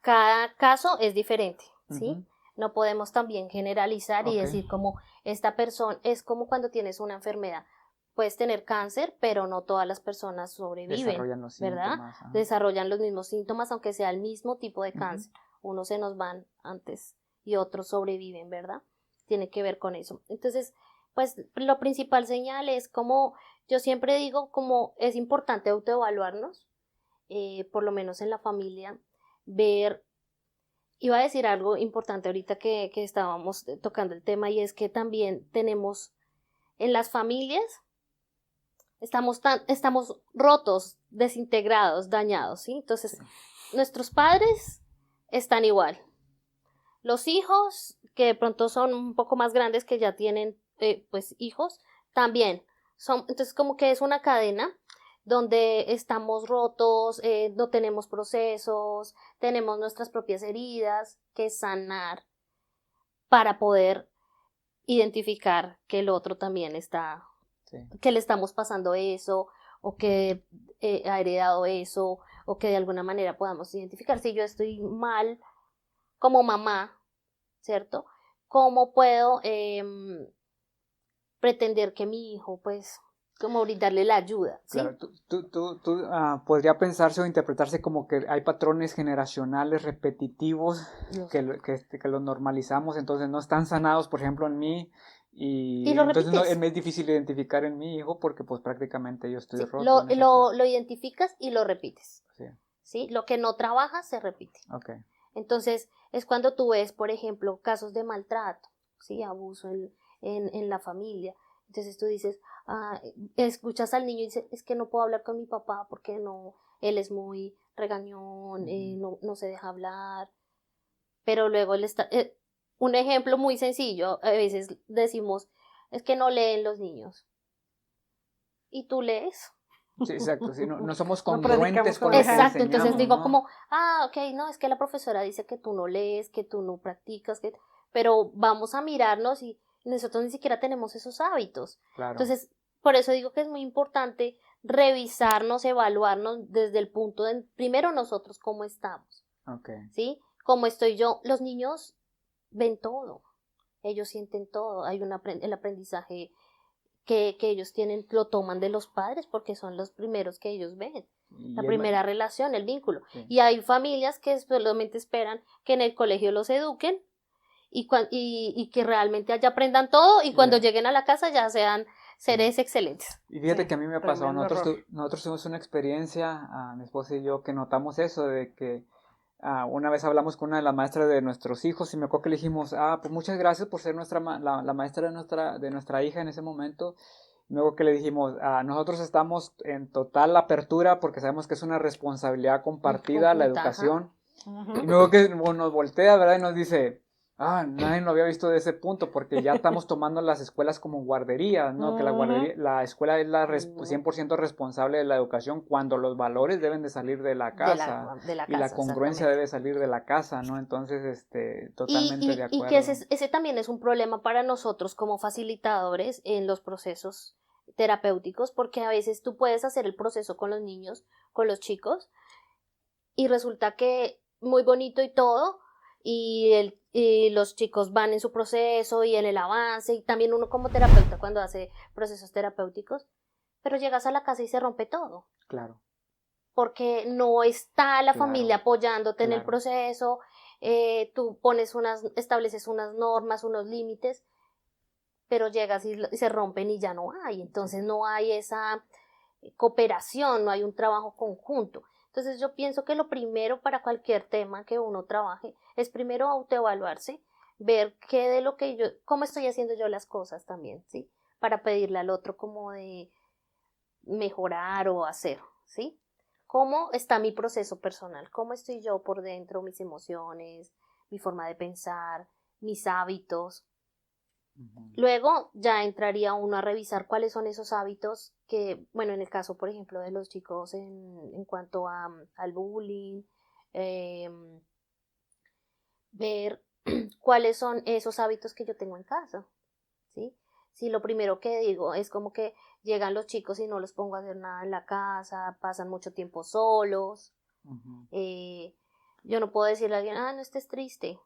cada caso es diferente, ¿sí? Uh-huh. No podemos también generalizar y decir como esta persona, es como cuando tienes una enfermedad. Puedes tener cáncer, pero no todas las personas sobreviven, desarrollan los ¿verdad? Síntomas, desarrollan los mismos síntomas, aunque sea el mismo tipo de cáncer. Unos se nos van antes y otros sobreviven, ¿verdad? Tiene que ver con eso. Entonces, pues lo principal señal es como, yo siempre digo, como es importante autoevaluarnos, por lo menos en la familia, ver, iba a decir algo importante ahorita que estábamos tocando el tema, y es que también tenemos en las familias, estamos rotos, desintegrados, dañados, ¿sí? Entonces, nuestros padres están igual. Los hijos, que de pronto son un poco más grandes, que ya tienen, pues, hijos, también. Entonces, como que es una cadena donde estamos rotos, no tenemos procesos, tenemos nuestras propias heridas que sanar para poder identificar que el otro también está, que le estamos pasando eso, o que ha heredado eso, o que de alguna manera podamos identificar. Si yo estoy mal como mamá, ¿cierto? ¿Cómo puedo pretender que mi hijo, pues, como brindarle la ayuda? ¿Sí? Claro, tú podría pensarse o interpretarse como que hay patrones generacionales repetitivos que los normalizamos, entonces no están sanados, por ejemplo, en mí, y entonces es muy difícil identificar en mi hijo porque pues prácticamente yo estoy roto. Lo identificas y lo repites. ¿Sí? Lo que no trabajas se repite. Entonces es cuando tú ves, por ejemplo, casos de maltrato, ¿sí? Abuso en la familia. Entonces tú dices, escuchas al niño y dices, es que no puedo hablar con mi papá porque no, él es muy regañón, no se deja hablar. Pero luego él está, un ejemplo muy sencillo, a veces decimos, es que no leen los niños. ¿Y tú lees? Sí, exacto, sí, no somos congruentes con lo que exacto, entonces digo, ¿no? como, ok, no, es que la profesora dice que tú no lees, que tú no practicas, pero vamos a mirarnos y nosotros ni siquiera tenemos esos hábitos. Claro. Entonces, por eso digo que es muy importante revisarnos, evaluarnos desde el punto de, primero nosotros cómo estamos, ¿sí? Cómo estoy yo. Los niños ven todo, ellos sienten todo, hay el aprendizaje que ellos tienen, lo toman de los padres porque son los primeros que ellos ven, la primera relación, el vínculo. Y hay familias que solamente esperan que en el colegio los eduquen y que realmente allá aprendan todo, y cuando lleguen a la casa ya sean seres excelentes. Y fíjate que a mí me pasó, tremendo error. nosotros tuvimos una experiencia, mi esposa y yo, que notamos eso, de que una vez hablamos con una de las maestras de nuestros hijos y me acuerdo que le dijimos, pues muchas gracias por ser la maestra de nuestra hija en ese momento. Y luego que le dijimos, nosotros estamos en total apertura porque sabemos que es una responsabilidad compartida la Conjunta, educación. Ujú. Y luego que nos voltea, ¿verdad? Y nos dice, nadie lo había visto de ese punto, porque ya estamos tomando las escuelas como guarderías, ¿no? Que la escuela es la 100% responsable de la educación cuando los valores deben de salir de la casa de la y la casa, congruencia exactamente. debe salir de la casa, ¿no? Entonces, totalmente de Y que acuerdo. ese también es un problema para nosotros como facilitadores en los procesos terapéuticos, porque a veces tú puedes hacer el proceso con los niños, con los chicos, y resulta que muy bonito y todo, y los chicos van en su proceso y en el avance, y también uno como terapeuta cuando hace procesos terapéuticos, pero llegas a la casa y se rompe todo, Claro, porque no está la familia claro, apoyándote en el claro. proceso, tú estableces unas normas, unos límites, pero llegas y se rompen y ya no hay, entonces no hay esa cooperación, no hay un trabajo conjunto. Entonces yo pienso que lo primero para cualquier tema que uno trabaje es primero autoevaluarse, ver qué de lo que cómo estoy haciendo yo las cosas también, ¿sí? Para pedirle al otro como de mejorar o hacer, ¿sí? ¿Cómo está mi proceso personal? ¿Cómo estoy yo por dentro? Mis emociones, mi forma de pensar, mis hábitos. Ujú. Luego ya entraría uno a revisar cuáles son esos hábitos que, bueno, en el caso, por ejemplo, de los chicos en cuanto al bullying, eh, ver cuáles son esos hábitos que yo tengo en casa, ¿sí? Si lo primero que digo es como que llegan los chicos y no los pongo a hacer nada en la casa, pasan mucho tiempo solos, Ujú. eh, yo no puedo decirle a alguien, no estés triste,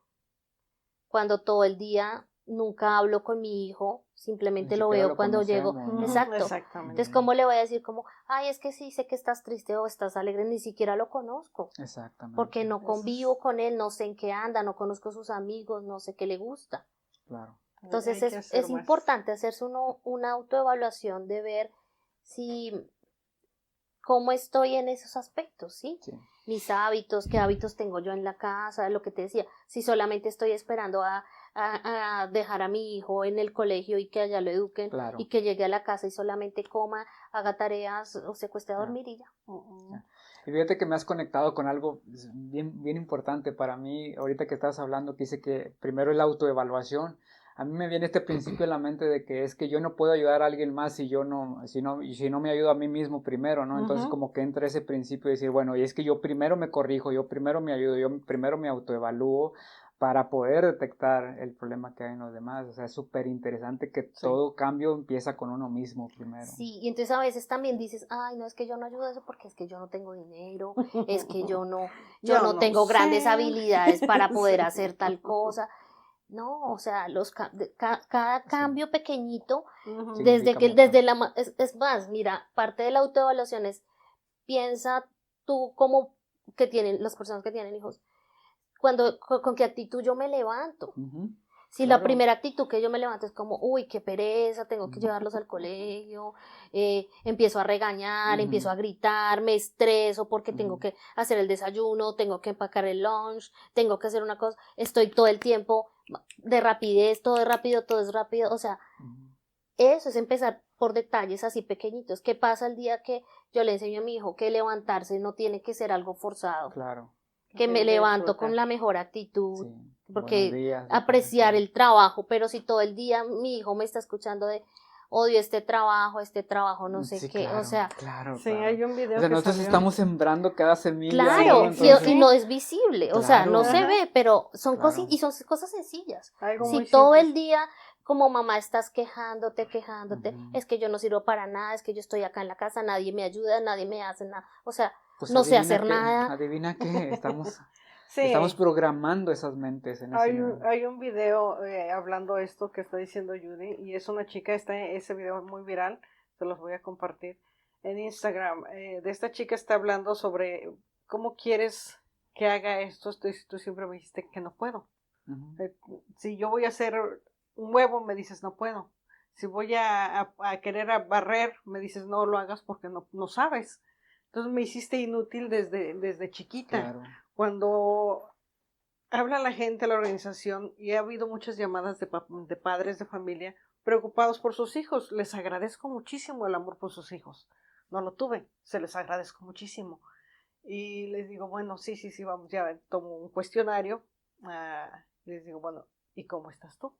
cuando todo el día nunca hablo con mi hijo, Ni simplemente lo siquiera veo lo cuando llego. conocemos, ¿no? Ujú, Exacto. exactamente. Entonces, ¿cómo le voy a decir como, ay, es que sí, sé que estás triste o estás alegre? Ni siquiera lo conozco, porque Exactamente, no Eso convivo con él, no sé en qué anda, no conozco sus amigos, no sé qué le gusta. claro. Entonces, hay que hacer es más. importante hacerse una autoevaluación de ver si cómo estoy en esos aspectos, ¿sí? Sí, Mis hábitos, qué hábitos tengo yo en la casa, lo que te decía, si solamente estoy esperando a dejar a mi hijo en el colegio y que allá lo eduquen claro. y que llegue a la casa y solamente coma, haga tareas o se cueste a Ya. dormir y ya. Ujú. Y fíjate que me has conectado con algo bien, bien importante para mí, ahorita que estás hablando, que dice que primero es la autoevaluación. A mí me viene este principio en la mente de que es que yo no puedo ayudar a alguien más si no me ayudo a mí mismo primero, ¿no? Entonces Ujú. como que entra ese principio de decir, bueno, y es que yo primero me corrijo, yo primero me ayudo, yo primero me autoevalúo para poder detectar el problema que hay en los demás. O sea, es súper interesante que Sí. todo cambio empieza con uno mismo primero. Sí, y entonces a veces también dices, ay, no, es que yo no ayudo a eso porque es que yo no tengo dinero, es que yo Yo no no tengo grandes sé. habilidades para poder Sí. hacer tal cosa. No, o sea, cada Sí, cambio pequeñito, Ujú. significa mucho. es más, mira, parte de la autoevaluación es, piensa tú como que tienen, las personas que tienen hijos, con qué actitud yo me levanto. Ujú, Si la claro. primera actitud que yo me levanto es como, uy, qué pereza, tengo que Ujú, llevarlos al colegio, empiezo a regañar, empiezo ujú, a gritar, me estreso porque tengo ujú, que hacer el desayuno, tengo que empacar el lunch, tengo que hacer una cosa, estoy todo el tiempo de rapidez, todo es rápido, o sea, ujú. eso es empezar por detalles así pequeñitos. ¿Qué pasa el día que yo le enseño a mi hijo que levantarse no tiene que ser algo forzado? Claro, Que me El de levanto con disfrutar. la mejor actitud, sí. Buenos porque días, lo que apreciar sea. el trabajo, pero si todo el día mi hijo me está escuchando de odio este trabajo, no sé Sí, qué, o claro, sea, claro, Sí, claro. hay un O video sea, que nosotros salió. estamos sembrando cada semilla, ¿no? claro, Sí, sí, y Entonces, no sí. es visible, o sea, no claro, se Ajá. ve, pero claro. son cosas sencillas. Algo Si muy todo simple. el día como mamá estás quejándote, Ujú. es que yo no sirvo para nada, es que yo estoy acá en la casa, nadie me ayuda, nadie me hace nada, o sea, Pues no sé hacer nada. adivina qué, estamos Sí, programando esas mentes en ese nivel. hay un video hablando esto que está diciendo Judy y es una chica, ese video es muy viral, se los voy a compartir en Instagram. De esta chica está hablando sobre cómo quieres que haga esto, tú siempre me dijiste que no puedo. Ujú, Si yo voy a hacer un huevo, me dices no puedo. Si voy a querer a barrer, me dices, no lo hagas porque no sabes. Entonces me hiciste inútil desde chiquita. Claro. Cuando habla la gente a la organización, y ha habido muchas llamadas de padres de familia preocupados por sus hijos, les agradezco muchísimo el amor por sus hijos. No lo tuve, se les agradezco muchísimo. Y les digo, bueno, sí, vamos, ya tomo un cuestionario. Les digo, bueno, ¿y cómo estás tú?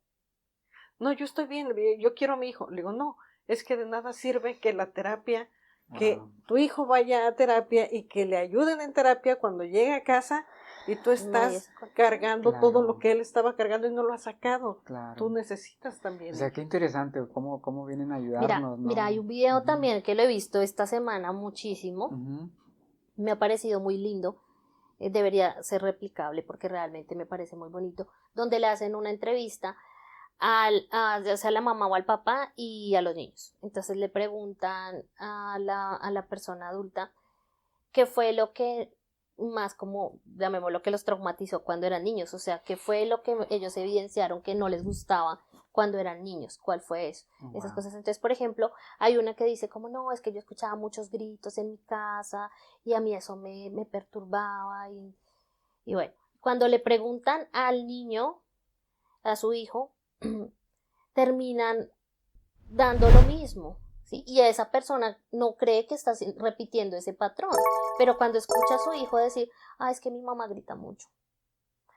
No, yo estoy bien, yo quiero a mi hijo. Le digo, no, es que de nada sirve que la terapia, que tu hijo vaya a terapia y que le ayuden en terapia cuando llegue a casa y tú estás cargando todo lo que él estaba cargando y no lo ha sacado. Claro. Tú necesitas también. O sea, qué interesante cómo vienen a ayudarnos, ¿no? Mira, hay un video también que lo he visto esta semana muchísimo. Me ha parecido muy lindo. Debería ser replicable porque realmente me parece muy bonito. Donde le hacen una entrevista ya sea a la mamá o al papá y a los niños. Entonces le preguntan a la persona adulta qué fue lo que más, como llamémoslo, que los traumatizó cuando eran niños, o sea, qué fue lo que ellos evidenciaron que no les gustaba cuando eran niños, cuál fue eso, esas cosas. Entonces, por ejemplo, hay una que dice como, no, es que yo escuchaba muchos gritos en mi casa y a mí eso me perturbaba y bueno, cuando le preguntan al niño, a su hijo, terminan dando lo mismo, ¿sí? Y esa persona no cree que está repitiendo ese patrón, pero cuando escucha a su hijo decir, es que mi mamá grita mucho,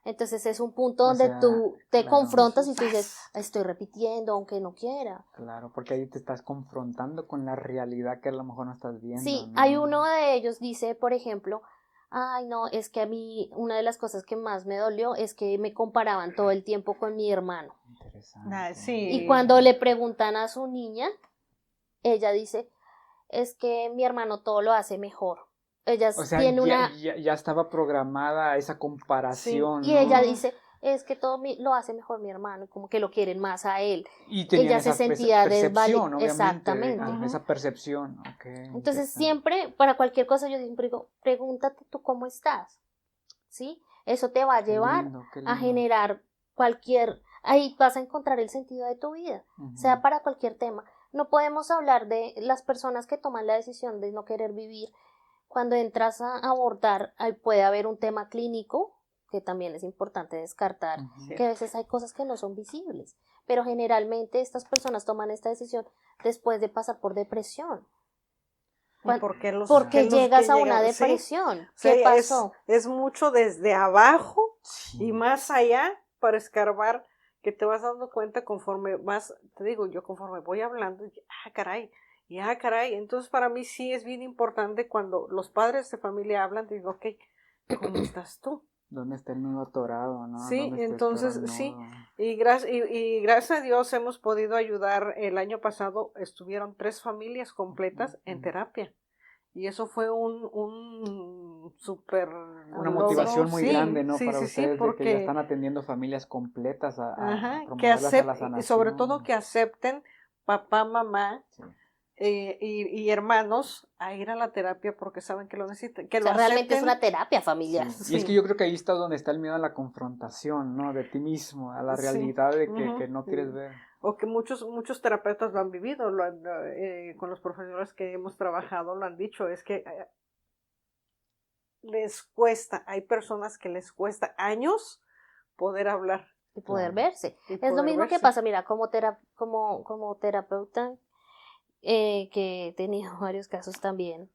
entonces es un punto donde tú te confrontas y tú dices, estoy repitiendo aunque no quiera. Claro, porque ahí te estás confrontando con la realidad que a lo mejor no estás viendo. Sí, ¿no? hay uno de ellos, dice, por ejemplo, no, es que a mí una de las cosas que más me dolió es que me comparaban todo el tiempo con mi hermano. Interesante. Sí. Y cuando le preguntan a su niña, ella dice, es que mi hermano todo lo hace mejor. Ella tiene ya estaba programada esa comparación. Sí. Y ella dice, es que todo lo hace mejor mi hermano, como que lo quieren más a él. Y ella se sentía percepción, obviamente, exactamente. esa percepción. Okay, entonces siempre, para cualquier cosa yo siempre digo, pregúntate tú cómo estás, ¿sí? Eso te va a llevar a generar ahí vas a encontrar el sentido de tu vida, sea para cualquier tema. No podemos hablar de las personas que toman la decisión de no querer vivir. Cuando entras a abordar, puede haber un tema clínico, que también es importante descartar, que a veces hay cosas que no son visibles, pero generalmente estas personas toman esta decisión después de pasar por depresión. Porque llegas a una depresión. ¿Sí? ¿Qué pasó? Es mucho desde abajo y más allá para escarbar, que te vas dando cuenta conforme vas, te digo, yo conforme voy hablando, caray, entonces para mí sí es bien importante cuando los padres de familia hablan, te digo, ok, ¿cómo estás tú? ¿Dónde está el nudo atorado, no? Sí, entonces sí, y gracias a Dios hemos podido ayudar. El año pasado estuvieron 3 familias completas en terapia. Y eso fue un súper... Una motivación muy grande, ¿no? Para ustedes, porque de que ya están atendiendo familias completas a promoverlas a la sanación. Y sobre todo que acepten papá, mamá y hermanos a ir a la terapia porque saben que lo necesitan. Que realmente es una terapia familiar. Sí. Y es que yo creo que ahí está donde está el miedo a la confrontación, ¿no? De ti mismo, a la realidad de que no quieres ver. O que muchos terapeutas lo han vivido, con los profesores que hemos trabajado lo han dicho, es que les cuesta, hay personas que les cuesta años poder hablar. Y poder verse. Es lo mismo que pasa, mira, como terapeuta, que he tenido varios casos también,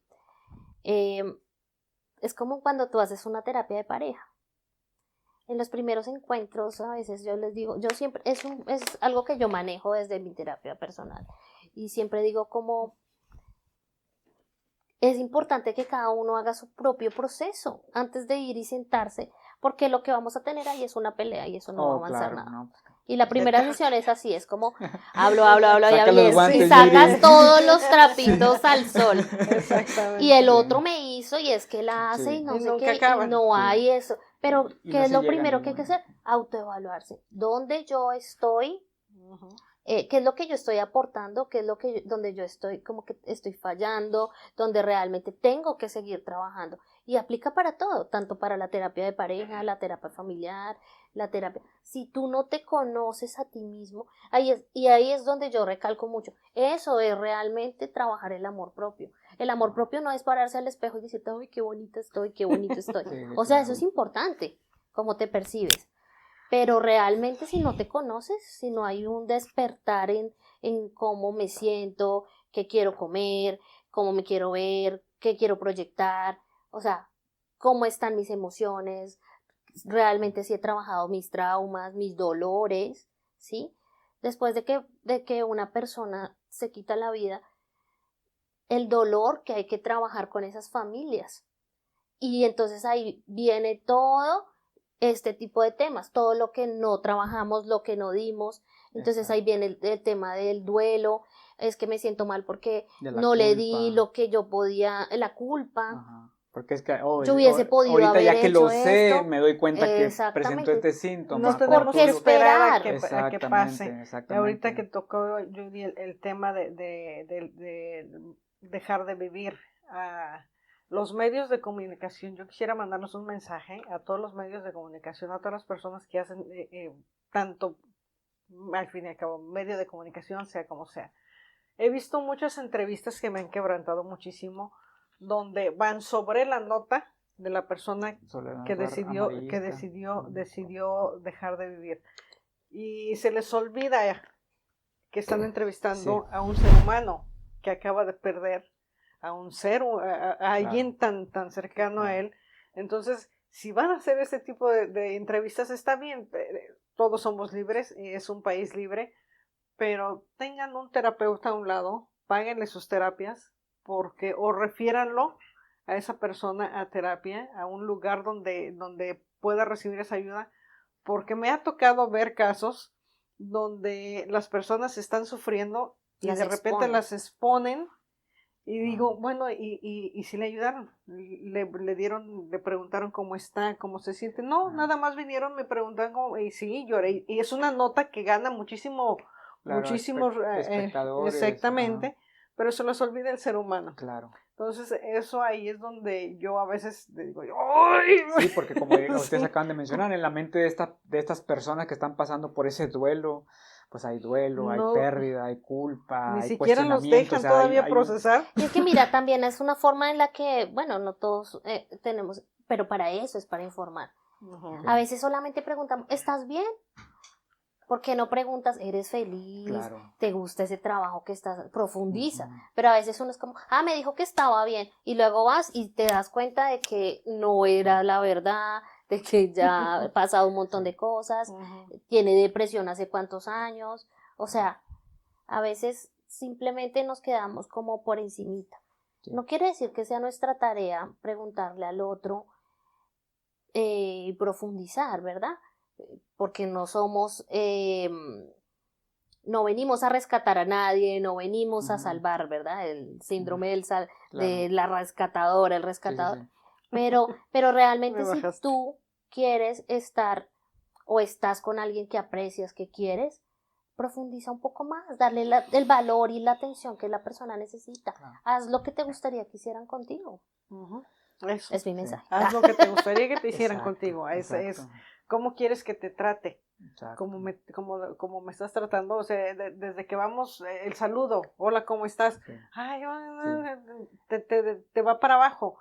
es como cuando tú haces una terapia de pareja. En los primeros encuentros, a veces yo les digo, yo siempre, es algo que yo manejo desde mi terapia personal, y siempre digo como es importante que cada uno haga su propio proceso antes de ir y sentarse, porque lo que vamos a tener ahí es una pelea y eso no va a avanzar nada. No. Y la primera sesión es así, es como hablo y sacas todos los trapitos al sol. Exactamente. Y el otro me hizo y es que la hace y no sé qué, y no hay eso. Pero, ¿qué es lo primero que hay que hacer? Autoevaluarse. ¿Dónde yo estoy? qué es lo que yo estoy aportando, qué es lo que donde yo estoy como que estoy fallando, donde realmente tengo que seguir trabajando. Y aplica para todo, tanto para la terapia de pareja, la terapia familiar, la terapia. Si tú no te conoces a ti mismo, ahí es donde yo recalco mucho. Eso es realmente trabajar el amor propio. El amor propio no es pararse al espejo y decirte, ¡ay, qué bonita estoy, qué bonito estoy! Sí, O sea, claro. eso es importante, cómo te percibes. Pero realmente si no te conoces, si no hay un despertar en cómo me siento, qué quiero comer, cómo me quiero ver, qué quiero proyectar, o sea, cómo están mis emociones, realmente si he trabajado mis traumas, mis dolores, ¿sí? Después de que una persona se quita la vida, el dolor que hay que trabajar con esas familias. Y entonces ahí viene todo este tipo de temas, todo lo que no trabajamos, lo que no dimos. Entonces ahí viene el tema del duelo, es que me siento mal porque no le di lo que yo podía, la culpa. Ajá. Porque es que yo hubiese podido ahorita haber ya que lo hecho sé, esto. me doy cuenta que presento Exactamente. este síntoma. No tenemos que esperar a que pase. Exactamente. Ahorita que tocó, Judy, el tema de dejar de vivir. Los medios de comunicación, yo quisiera mandarnos un mensaje a todos los medios de comunicación, a todas las personas que hacen tanto, al fin y al cabo, medio de comunicación, sea como sea. He visto muchas entrevistas que me han quebrantado muchísimo, donde van sobre la nota de la persona que decidió dejar de vivir. Y se les olvida que están entrevistando a un ser humano que acaba de perder a un ser, a alguien tan cercano a él. Entonces, si van a hacer ese tipo de entrevistas, está bien, todos somos libres, es un país libre, pero tengan un terapeuta a un lado, páguenle sus terapias, o refiéranlo a esa persona a terapia, a un lugar donde pueda recibir esa ayuda, porque me ha tocado ver casos donde las personas están sufriendo y de repente las exponen. Y digo, bueno, y si le ayudaron, le preguntaron cómo está, cómo se siente. No, nada más vinieron, me preguntaron y sí, lloré. Y es una nota que gana muchísimos espectadores. Exactamente, pero se les olvida el ser humano. Claro. Entonces, eso ahí es donde yo a veces digo, ¡ay! Sí, porque como ustedes acaban de mencionar, en la mente de estas personas que están pasando por ese duelo, pues hay duelo, hay pérdida, hay culpa, ni hay siquiera los cuestionamiento, dejan todavía procesar. Y es que mira, también es una forma en la que, bueno, no todos tenemos, pero para eso es para informar. A veces solamente preguntamos, ¿estás bien? ¿Por qué no preguntas, eres feliz? Claro. ¿Te gusta ese trabajo que estás? Profundiza. Pero a veces uno es como, me dijo que estaba bien. Y luego vas y te das cuenta de que no era la verdad, de que ya ha pasado un montón de cosas, tiene depresión hace cuántos años. O sea, a veces simplemente nos quedamos como por encimita. Sí. No quiere decir que sea nuestra tarea preguntarle al otro y profundizar, ¿verdad? Porque no somos, no venimos a rescatar a nadie, no venimos a salvar, ¿verdad? El síndrome de la rescatadora, el rescatador. Sí. Pero realmente si tú quieres estar o estás con alguien que aprecias, que quieres, profundiza un poco más, darle el valor y la atención que la persona necesita. Haz lo que te gustaría que hicieran contigo. Eso. Es mi mensaje. Haz lo que te gustaría que te hicieran contigo. Es ¿cómo quieres que te trate? Como me estás tratando, o sea, desde que vamos, el saludo, hola, ¿cómo estás? Sí. Ay, te va para abajo.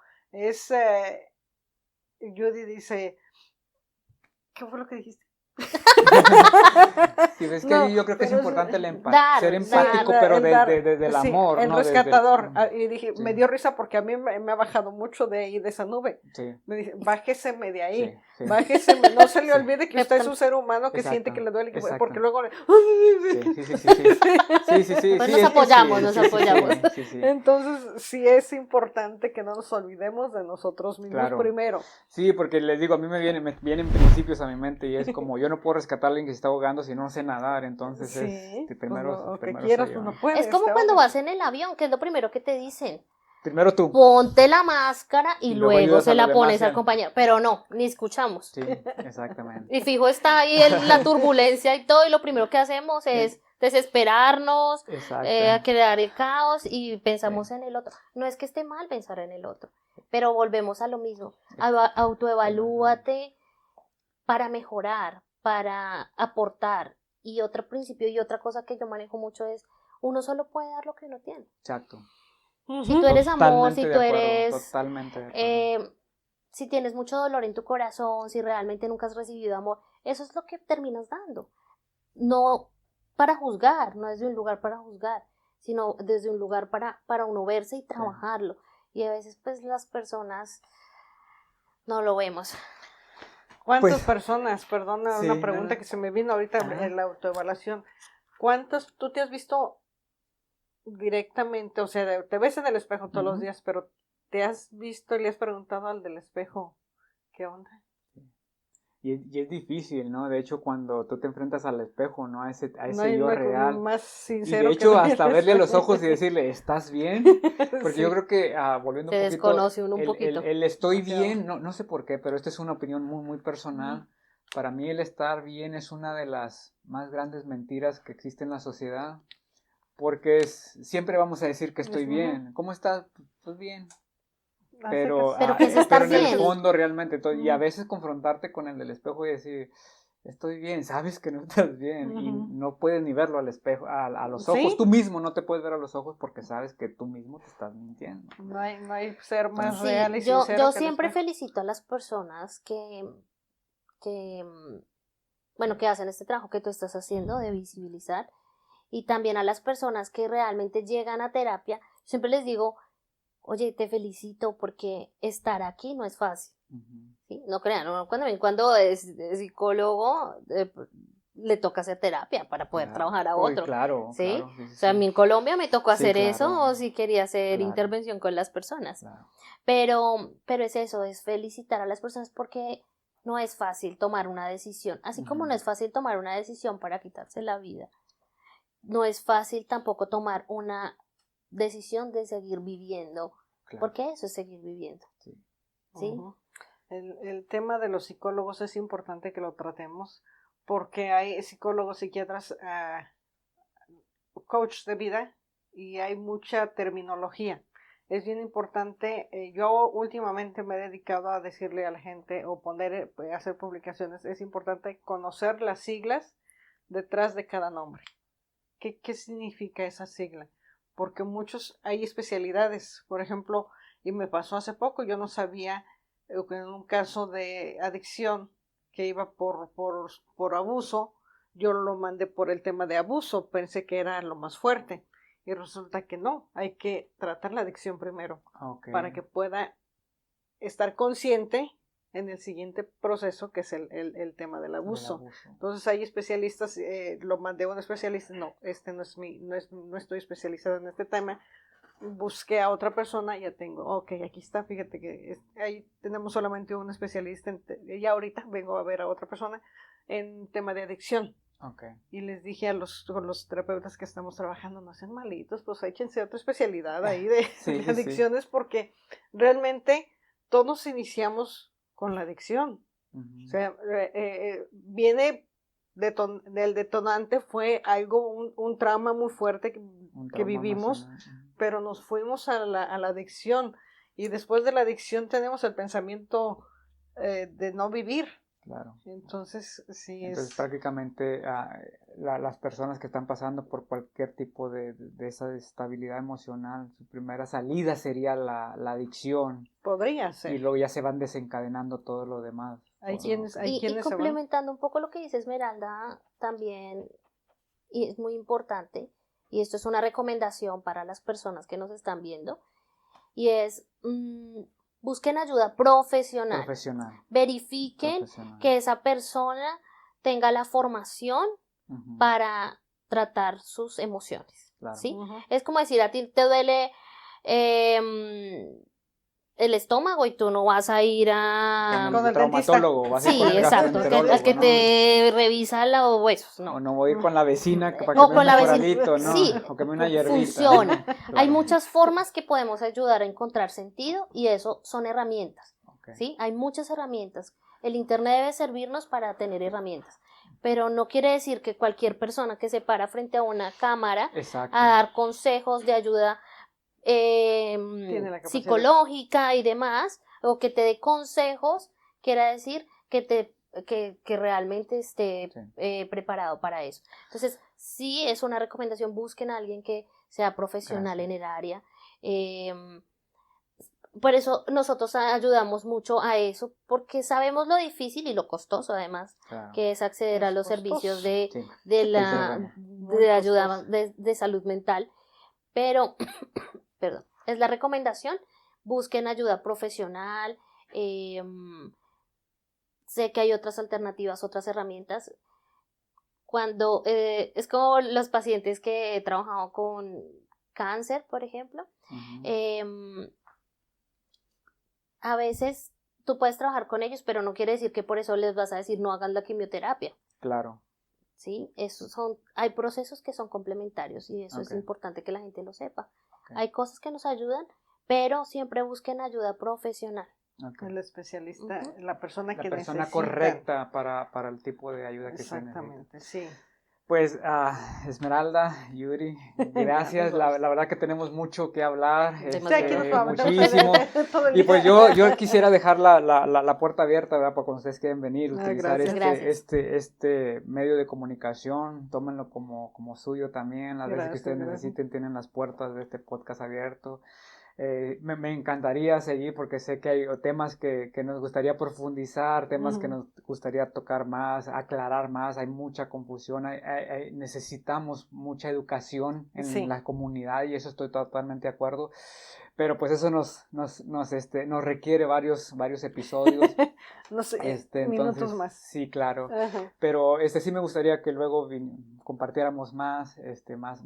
Judy dice, ¿qué fue lo que dijiste? Sí, ves que yo creo que es importante ser empático, pero desde el amor. El rescatador. Y dije, me dio risa porque a mí me ha bajado mucho de ahí, de esa nube. Sí. Me dice, bájeseme de ahí. Sí. Bájeseme. No se le olvide que usted es un ser humano que siente que le duele. Porque luego Sí. Pues nos apoyamos. Sí. Entonces, sí es importante que no nos olvidemos de nosotros mismos primero. Sí, porque les digo, a mí me vienen principios a mi mente y es como, yo no puedo rescatar a alguien que se está ahogando si no sé nadar, entonces primero quieras, no puedes, es como cuando vas en el avión, que es lo primero que te dicen. Primero tú. Ponte la máscara y luego se la pones al compañero. Pero no, ni escuchamos. Sí, exactamente. Y fijo está ahí la turbulencia y todo, y lo primero que hacemos es desesperarnos, Exacto. a crear el caos y pensamos en el otro. No es que esté mal pensar en el otro, pero volvemos a lo mismo. Autoevalúate para mejorar, para aportar. Y otro principio y otra cosa que yo manejo mucho es, uno solo puede dar lo que uno tiene. Exacto. Si tú eres amor, si Totalmente tú de acuerdo, eres... totalmente de acuerdo. Si tienes mucho dolor en tu corazón, si realmente nunca has recibido amor, eso es lo que terminas dando. No para juzgar, no desde un lugar para juzgar, sino desde un lugar para uno verse y trabajarlo. Y a veces pues las personas no lo vemos. ¿Cuántas personas, perdona, sí, una pregunta que se me vino ahorita en la autoevaluación, ¿cuántas tú te has visto directamente, o sea, te ves en el espejo todos los días, pero te has visto y le has preguntado al del espejo, ¿qué onda? Y es difícil, ¿no? De hecho, cuando tú te enfrentas al espejo, ¿no? A ese No hay yo real. más Y sincero de hecho, que hasta verle a los ojos y decirle, ¿estás bien? Porque sí. yo creo que, volviendo Se un poquito, desconoce uno un poquito. el estoy Demasiado. bien, no sé por qué, pero esta es una opinión muy, muy personal. Para mí el estar bien es una de las más grandes mentiras que existe en la sociedad, porque siempre vamos a decir que estoy bien. ¿Cómo estás? Pues bien. Pero ¿qué es estar en el bien? fondo realmente, y a veces confrontarte con el del espejo y decir, estoy bien, sabes que no estás bien, y no puedes ni verlo al espejo, a los ojos, tú mismo no te puedes ver a los ojos porque sabes que tú mismo te estás mintiendo. No hay ser más Sí, real y yo sincero que siempre el espejo. felicito a las personas bueno, que hacen este trabajo que tú estás haciendo de visibilizar, y también a las personas que realmente llegan a terapia. Siempre les digo, oye, te felicito porque estar aquí no es fácil. ¿Sí? No crean, ¿no? Cuando es psicólogo, le toca hacer terapia para poder trabajar a otro. Claro, ¿sí? claro. Sí, o sea, a mí en Colombia me tocó hacer claro, eso, o si quería hacer intervención con las personas. Claro. Pero es eso, es felicitar a las personas porque no es fácil tomar una decisión. Así como no es fácil tomar una decisión para quitarse la vida, no es fácil tampoco tomar una decisión de seguir viviendo, porque eso es seguir viviendo. ¿Sí? El tema de los psicólogos es importante que lo tratemos, porque hay psicólogos, psiquiatras, coach de vida, y hay mucha terminología. Es bien importante, yo últimamente me he dedicado a decirle a la gente o hacer publicaciones, es importante conocer las siglas detrás de cada nombre. ¿Qué significa esa sigla? Porque hay especialidades, por ejemplo, y me pasó hace poco, yo no sabía que en un caso de adicción que iba por abuso, yo lo mandé por el tema de abuso, pensé que era lo más fuerte, y resulta que no, hay que tratar la adicción primero, para que pueda estar consciente en el siguiente proceso, que es el tema del abuso. Entonces hay especialistas, lo mandé a un especialista, no estoy especializada en este tema, busqué a otra persona, ya tengo, aquí está, fíjate que ahí tenemos solamente un especialista, y ahorita vengo a ver a otra persona en tema de adicción. Y les dije a los terapeutas que estamos trabajando, no sean malitos, pues échense otra especialidad ahí de adicciones, porque realmente todos iniciamos con la adicción. O sea, viene del detonante, fue algo, un trauma muy fuerte que vivimos, pero nos fuimos a la adicción, y después de la adicción tenemos el pensamiento de no vivir. Claro. Entonces, sí. Entonces, prácticamente las personas que están pasando por cualquier tipo de esa desestabilidad emocional, su primera salida sería la adicción. Podría ser. Y luego ya se van desencadenando todo lo demás. Y complementando un poco lo que dice Esmeralda, también, y es muy importante, y esto es una recomendación para las personas que nos están viendo, y es... busquen ayuda profesional. Verifiquen que esa persona tenga la formación para tratar sus emociones. ¿Sí? Es como decir, a ti te duele el estómago y tú no vas a ir con el traumatólogo. Vas a ir con el al que te revisa los huesos. No. O no voy a ir con la vecina para que me dé un coralito, ¿no? Sí, o que me una hierbita. Funciona. Claro. Hay muchas formas que podemos ayudar a encontrar sentido, y eso son herramientas. ¿Sí? Hay muchas herramientas. El internet debe servirnos para tener herramientas. pero no quiere decir que cualquier persona que se para frente a una cámara Exacto. a dar consejos de ayuda Tiene la capacidad. psicológica y demás, o que te dé consejos, quiera decir que realmente esté preparado para eso. Entonces, sí es una recomendación, busquen a alguien que sea profesional Gracias. en el área. Por eso nosotros ayudamos mucho a eso, porque sabemos lo difícil y lo costoso además, Claro. que es acceder a los servicios de ayuda de salud mental. Pero, perdón, es la recomendación, busquen ayuda profesional. Sé que hay otras alternativas, otras herramientas. Cuando es como los pacientes que he trabajado con cáncer, por ejemplo, a veces tú puedes trabajar con ellos, pero no quiere decir que por eso les vas a decir no hagan la quimioterapia. Claro. ¿Sí? Hay procesos que son complementarios y eso es importante que la gente lo sepa. Hay cosas que nos ayudan, pero siempre busquen ayuda profesional. El especialista, la persona que necesita. La persona correcta para el tipo de ayuda que se necesita. Exactamente, sí. Pues Esmeralda, Yuri, gracias. La verdad que tenemos mucho que hablar, muchísimo. Y pues yo quisiera dejar la puerta abierta, ¿verdad? Para cuando ustedes quieran venir, utilizar este medio de comunicación, tómenlo como suyo también. Las veces que ustedes necesiten, tienen las puertas de este podcast abierto. Me encantaría seguir porque sé que hay temas que nos gustaría profundizar, temas que nos gustaría tocar más, aclarar más, hay mucha confusión, necesitamos mucha educación en la comunidad y eso estoy totalmente de acuerdo, pero pues eso nos requiere varios episodios. No sé, entonces, minutos más. Sí, claro. Pero sí me gustaría que luego compartiéramos más temas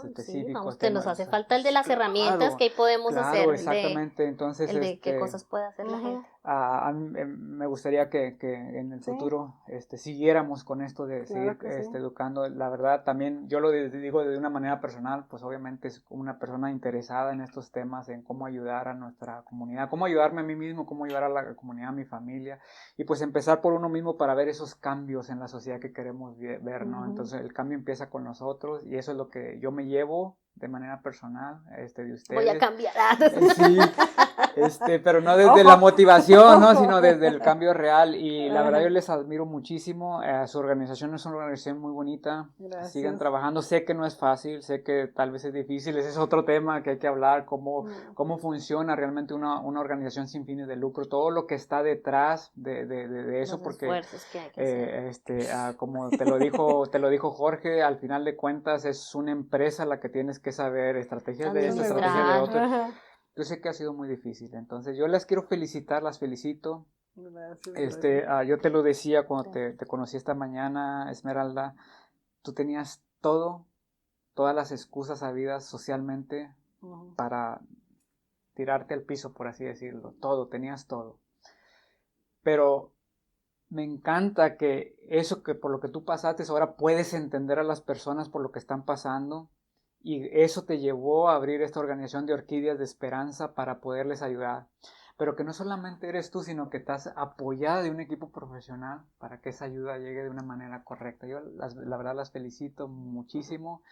específicos. Sí, nos hace falta el de las herramientas que ahí podemos hacer. Exactamente. Entonces, el de qué cosas puede hacer la gente. A mí me gustaría que en el futuro siguiéramos con esto de seguir educando. La verdad, también yo lo digo de una manera personal, pues obviamente es una persona interesada en estos temas, en cómo ayudar a nuestra comunidad, cómo ayudarme a mí mismo, cómo ayudar a la comunidad, a mi familia, y pues empezar por uno mismo para ver esos cambios en la sociedad que queremos ver, ¿no? Entonces el cambio empieza con nosotros y eso es lo que yo me llevo de manera personal de ustedes. Voy a cambiar. Sí, pero no desde la motivación, ¿no? Sino desde el cambio real. Y la verdad yo les admiro muchísimo. Su organización es una organización muy bonita. Gracias. Sigan trabajando. Sé que no es fácil, sé que tal vez es difícil. Ese es otro tema que hay que hablar, cómo funciona realmente una organización sin fines de lucro. Todo lo que está detrás de eso. Los porque esfuerzos que hay que hacer. como te lo dijo Jorge, al final de cuentas es una empresa la que tienes que saber estrategias de esto, estrategias de otro. Yo sé que ha sido muy difícil, entonces yo las quiero felicitar, las felicito. Gracias. Yo te lo decía cuando te conocí esta mañana, Esmeralda, tú tenías todas las excusas habidas socialmente para tirarte al piso, por así decirlo, tenías todo. Pero me encanta que eso que por lo que tú pasaste, ahora puedes entender a las personas por lo que están pasando. Y eso te llevó a abrir esta organización de Orquídeas de Esperanza para poderles ayudar. Pero que no solamente eres tú, sino que estás apoyada de un equipo profesional para que esa ayuda llegue de una manera correcta. Yo la verdad las felicito muchísimo.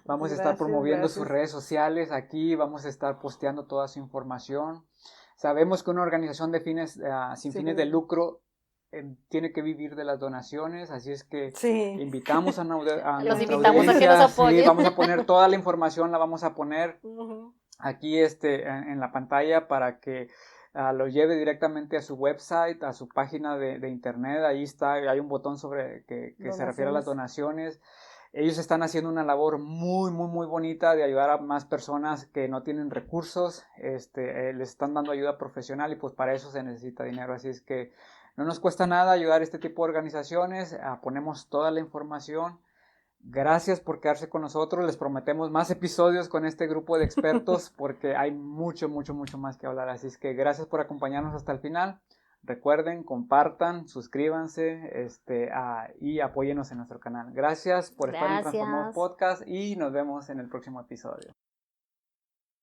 Vamos a estar promoviendo sus redes sociales aquí, vamos a estar posteando toda su información. Sabemos que una organización de sin fines de lucro tiene que vivir de las donaciones, así es que invitamos a los invitamos a que nos apoyen. Vamos a poner toda la información, la vamos a poner aquí en la pantalla para que lo lleve directamente a su website, a su página de internet. Ahí hay un botón que se refiere a las donaciones. Ellos están haciendo una labor muy, muy, muy bonita de ayudar a más personas que no tienen recursos. Les están dando ayuda profesional y pues para eso se necesita dinero. Así es que no nos cuesta nada ayudar a este tipo de organizaciones. Ponemos toda la información. Gracias por quedarse con nosotros. Les prometemos más episodios con este grupo de expertos porque hay mucho, mucho, mucho más que hablar. Así es que gracias por acompañarnos hasta el final. Recuerden, compartan, suscríbanse y apóyenos en nuestro canal. Gracias por estar en Transformados Podcast y nos vemos en el próximo episodio.